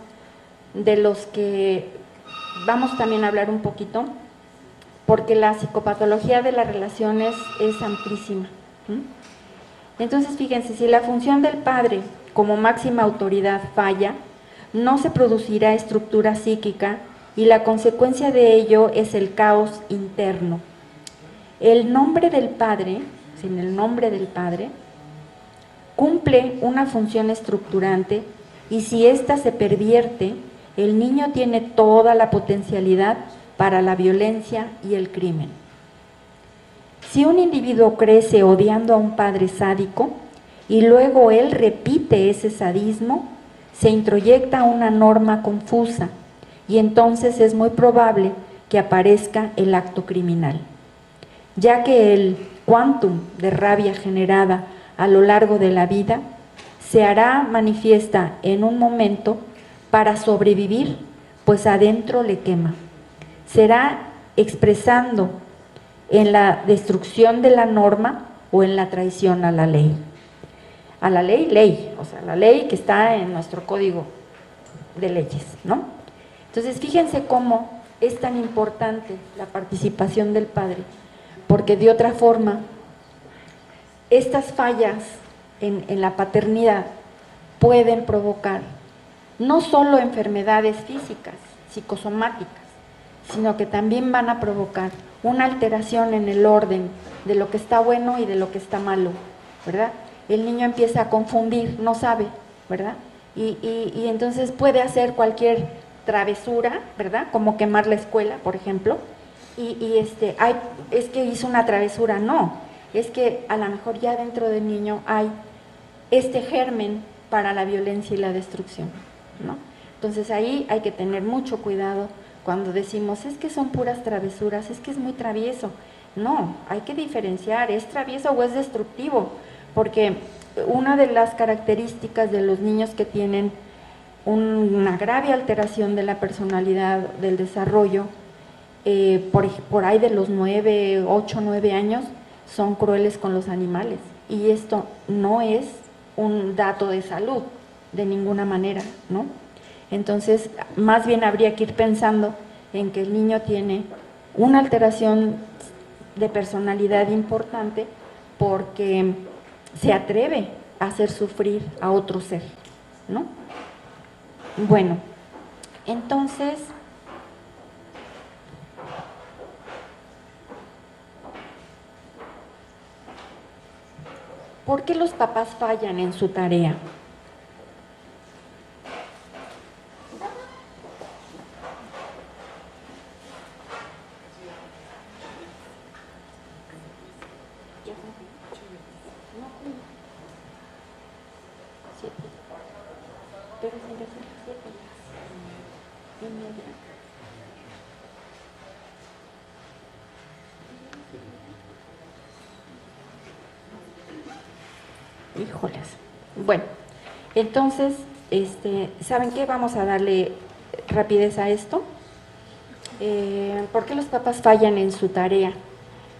de los que vamos también a hablar un poquito, porque la psicopatología de las relaciones es amplísima. Entonces, fíjense, si la función del padre como máxima autoridad falla, no se producirá estructura psíquica y la consecuencia de ello es el caos interno. El nombre del padre, sin el nombre del padre, cumple una función estructurante y si ésta se pervierte, el niño tiene toda la potencialidad para la violencia y el crimen. Si un individuo crece odiando a un padre sádico y luego él repite ese sadismo, se introyecta una norma confusa y entonces es muy probable que aparezca el acto criminal, ya que el quantum de rabia generada a lo largo de la vida se hará manifiesta en un momento para sobrevivir, pues adentro le quema. Será expresando en la destrucción de la norma o en la traición a la ley. A la ley, o sea, la ley que está en nuestro código de leyes, ¿no? Entonces, fíjense cómo es tan importante la participación del padre, porque de otra forma, estas fallas en la paternidad pueden provocar no solo enfermedades físicas, psicosomáticas, sino que también van a provocar una alteración en el orden de lo que está bueno y de lo que está malo, ¿verdad? El niño empieza a confundir, no sabe, ¿verdad? Y entonces puede hacer cualquier travesura, ¿verdad? Como quemar la escuela, por ejemplo, es que hizo una travesura, no, es que a lo mejor ya dentro del niño hay este germen para la violencia y la destrucción, ¿no? Entonces ahí hay que tener mucho cuidado cuando decimos, es que son puras travesuras, es que es muy travieso. No, hay que diferenciar, ¿es travieso o es destructivo? Porque una de las características de los niños que tienen una grave alteración de la personalidad, del desarrollo, por ahí de los 9, 8, 9 años, son crueles con los animales. Y esto no es un dato de salud, de ninguna manera, ¿no? Entonces, más bien habría que ir pensando en que el niño tiene una alteración de personalidad importante porque se atreve a hacer sufrir a otro ser, ¿no? Bueno, entonces, ¿por qué los papás fallan en su tarea? Híjoles. Bueno, entonces, ¿saben qué? Vamos a darle rapidez a esto. ¿Por qué los papás fallan en su tarea?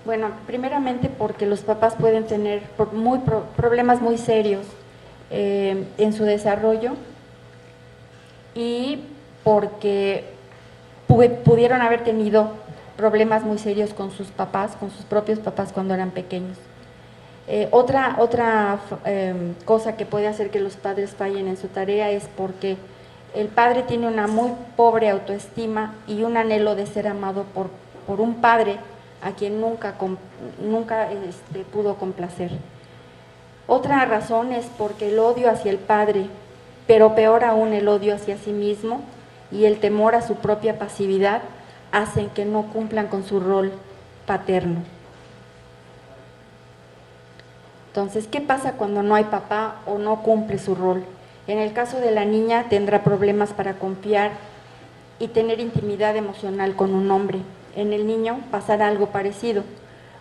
Bueno, primeramente porque los papás pueden tener problemas muy serios en su desarrollo y porque pudieron haber tenido problemas muy serios con sus papás, con sus propios papás cuando eran pequeños. Otra cosa que puede hacer que los padres fallen en su tarea es porque el padre tiene una muy pobre autoestima y un anhelo de ser amado por un padre a quien nunca pudo complacer. Otra razón es porque el odio hacia el padre, pero peor aún el odio hacia sí mismo y el temor a su propia pasividad hacen que no cumplan con su rol paterno. Entonces, ¿qué pasa cuando no hay papá o no cumple su rol? En el caso de la niña tendrá problemas para confiar y tener intimidad emocional con un hombre. En el niño pasará algo parecido.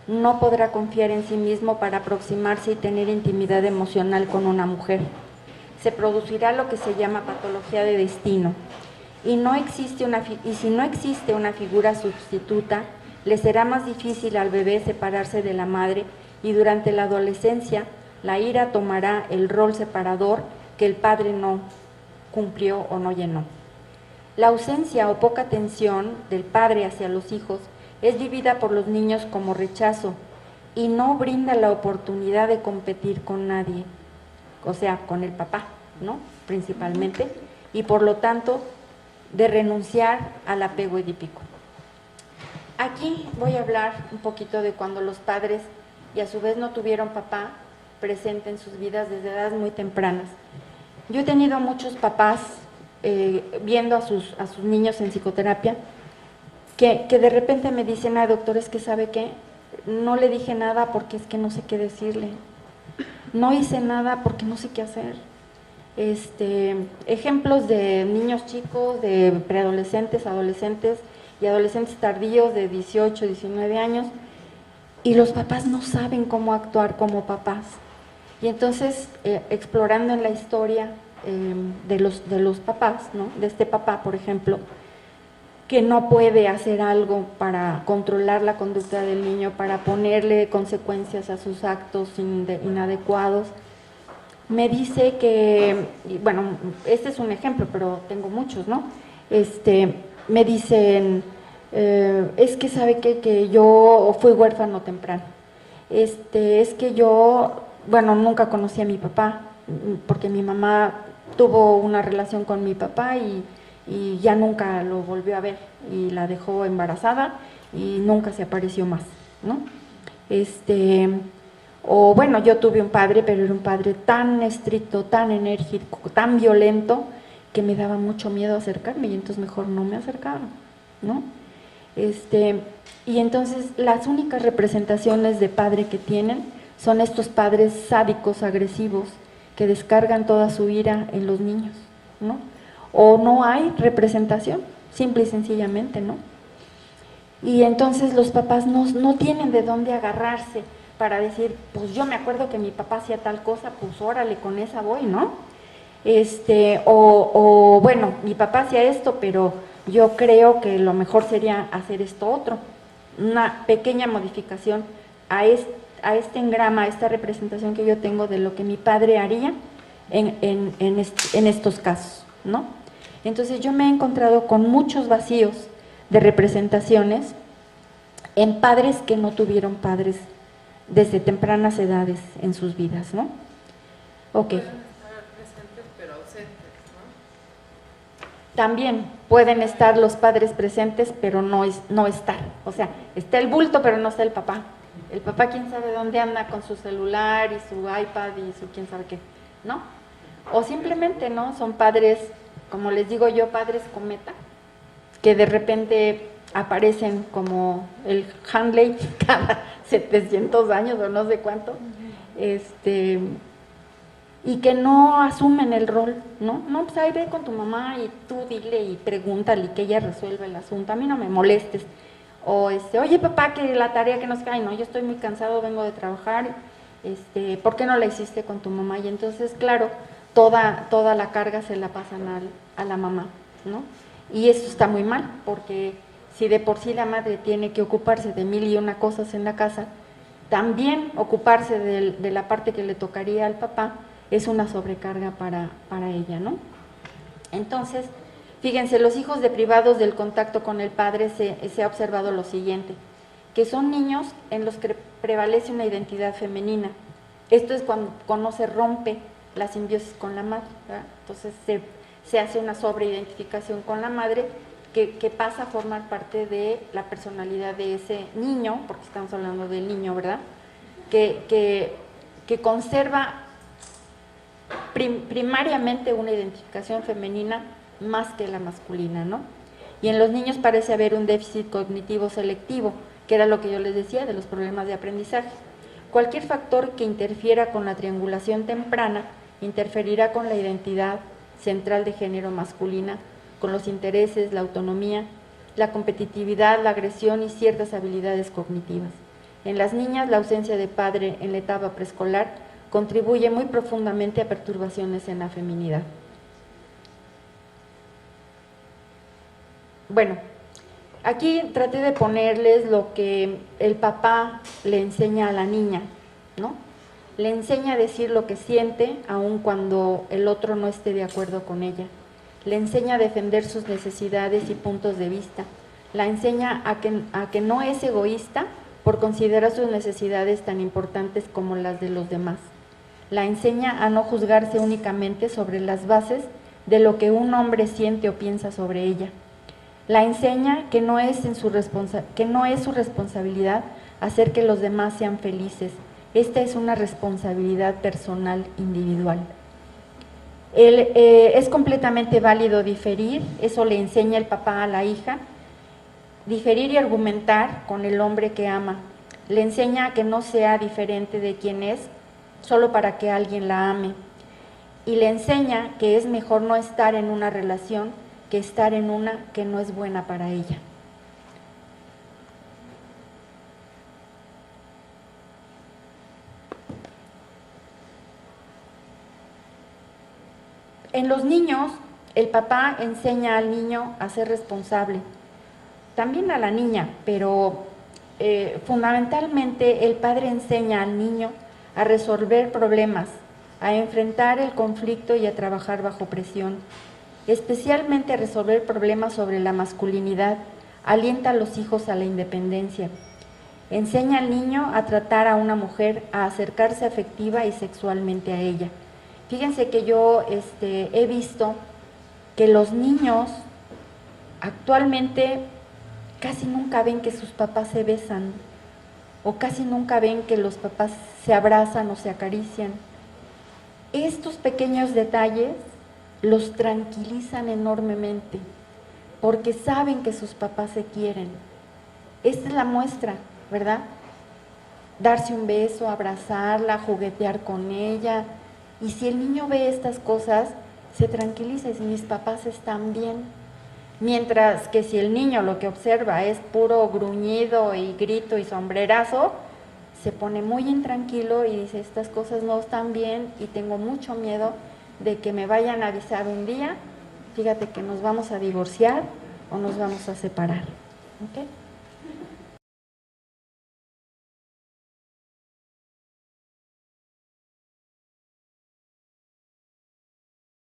No podrá confiar en sí mismo para aproximarse y tener intimidad emocional con una mujer. Se producirá lo que se llama patología de destino. Y si no existe una figura sustituta, le será más difícil al bebé separarse de la madre, y durante la adolescencia la ira tomará el rol separador que el padre no cumplió o no llenó. La ausencia o poca atención del padre hacia los hijos es vivida por los niños como rechazo y no brinda la oportunidad de competir con nadie, o sea, con el papá, ¿no? Principalmente, y por lo tanto de renunciar al apego edípico. Aquí voy a hablar un poquito de cuando los padres y a su vez no tuvieron papá presente en sus vidas desde edades muy tempranas. Yo he tenido muchos papás viendo a sus niños en psicoterapia que de repente me dicen, ay doctor, es que ¿sabe qué? No le dije nada porque es que no sé qué decirle, no hice nada porque no sé qué hacer. Ejemplos de niños chicos, de preadolescentes, adolescentes y adolescentes tardíos de 18, 19 años, y los papás no saben cómo actuar como papás. Y entonces, explorando en la historia de los papás, ¿no? De este papá, por ejemplo, que no puede hacer algo para controlar la conducta del niño, para ponerle consecuencias a sus actos inadecuados, me dice que, bueno, este es un ejemplo, pero tengo muchos, ¿no? Me dicen, es que sabe que yo fui huérfano temprano, es que yo, bueno, nunca conocí a mi papá, porque mi mamá tuvo una relación con mi papá y ya nunca lo volvió a ver, y la dejó embarazada y nunca se apareció más, ¿no? O bueno, yo tuve un padre, pero era un padre tan estricto, tan enérgico, tan violento, que me daba mucho miedo acercarme, y entonces mejor no me acercaba, ¿no? Y entonces las únicas representaciones de padre que tienen son estos padres sádicos, agresivos, que descargan toda su ira en los niños, ¿no? O no hay representación, simple y sencillamente, ¿no? Y entonces los papás no tienen de dónde agarrarse para decir, pues yo me acuerdo que mi papá hacía tal cosa, pues órale, con esa voy, ¿no? O bueno, mi papá hacía esto, pero yo creo que lo mejor sería hacer esto otro. Una pequeña modificación a este engrama, a esta representación que yo tengo de lo que mi padre haría en estos casos, ¿no? Entonces yo me he encontrado con muchos vacíos de representaciones en padres que no tuvieron padres desde tempranas edades en sus vidas, ¿no? Ok. Pueden estar presentes pero ausentes, ¿no? También pueden estar los padres presentes pero no estar, o sea, está el bulto pero no está el papá. El papá quién sabe dónde anda con su celular y su iPad y su quién sabe qué, ¿no? O simplemente, ¿no? Son padres, como les digo yo, padres cometa, que de repente aparecen como el Handley cada 700 años o no sé cuánto, y que no asumen el rol, ¿no? No, pues ahí ve con tu mamá y tú dile y pregúntale y que ella resuelva el asunto, a mí no me molestes. O oye papá, que la tarea que nos cae, no, yo estoy muy cansado, vengo de trabajar, ¿por qué no la hiciste con tu mamá? Y entonces, claro, toda la carga se la pasan a la mamá, ¿no? Y eso está muy mal, porque si de por sí la madre tiene que ocuparse de 1001 cosas en la casa, también ocuparse de la parte que le tocaría al papá es una sobrecarga para ella, ¿no? Entonces, fíjense, los hijos de privados del contacto con el padre se ha observado lo siguiente, que son niños en los que prevalece una identidad femenina. Esto es cuando se rompe la simbiosis con la madre, ¿verdad? Entonces se hace una sobreidentificación con la madre que pasa a formar parte de la personalidad de ese niño, porque estamos hablando del niño, ¿verdad? Que conserva primariamente una identificación femenina más que la masculina, ¿no? Y en los niños parece haber un déficit cognitivo selectivo, que era lo que yo les decía de los problemas de aprendizaje. Cualquier factor que interfiera con la triangulación temprana interferirá con la identidad central de género masculina, con los intereses, la autonomía, la competitividad, la agresión y ciertas habilidades cognitivas. En las niñas, la ausencia de padre en la etapa preescolar contribuye muy profundamente a perturbaciones en la feminidad. Bueno, aquí traté de ponerles lo que el papá le enseña a la niña, ¿no? Le enseña a decir lo que siente, aun cuando el otro no esté de acuerdo con ella. Le enseña a defender sus necesidades y puntos de vista. La enseña a que no es egoísta por considerar sus necesidades tan importantes como las de los demás. La enseña a no juzgarse únicamente sobre las bases de lo que un hombre siente o piensa sobre ella. La enseña que no es su responsabilidad hacer que los demás sean felices. Esta es una responsabilidad personal, individual. Es completamente válido diferir, eso le enseña el papá a la hija, diferir y argumentar con el hombre que ama. Le enseña a que no sea diferente de quien es, solo para que alguien la ame. Y le enseña que es mejor no estar en una relación que estar en una que no es buena para ella. En los niños, el papá enseña al niño a ser responsable, también a la niña, pero fundamentalmente el padre enseña al niño a resolver problemas, a enfrentar el conflicto y a trabajar bajo presión, especialmente a resolver problemas sobre la masculinidad. Alienta a los hijos a la independencia. Enseña al niño a tratar a una mujer, a acercarse afectiva y sexualmente a ella. Fíjense que yo he visto que los niños actualmente casi nunca ven que sus papás se besan, o casi nunca ven que los papás se abrazan o se acarician. Estos pequeños detalles los tranquilizan enormemente, porque saben que sus papás se quieren. Esta es la muestra, ¿verdad? Darse un beso, abrazarla, juguetear con ella. Y si el niño ve estas cosas, se tranquiliza y dice, mis papás están bien. Mientras que si el niño lo que observa es puro gruñido y grito y sombrerazo, se pone muy intranquilo y dice, estas cosas no están bien y tengo mucho miedo de que me vayan a avisar un día, fíjate que nos vamos a divorciar o nos vamos a separar. ¿Okay?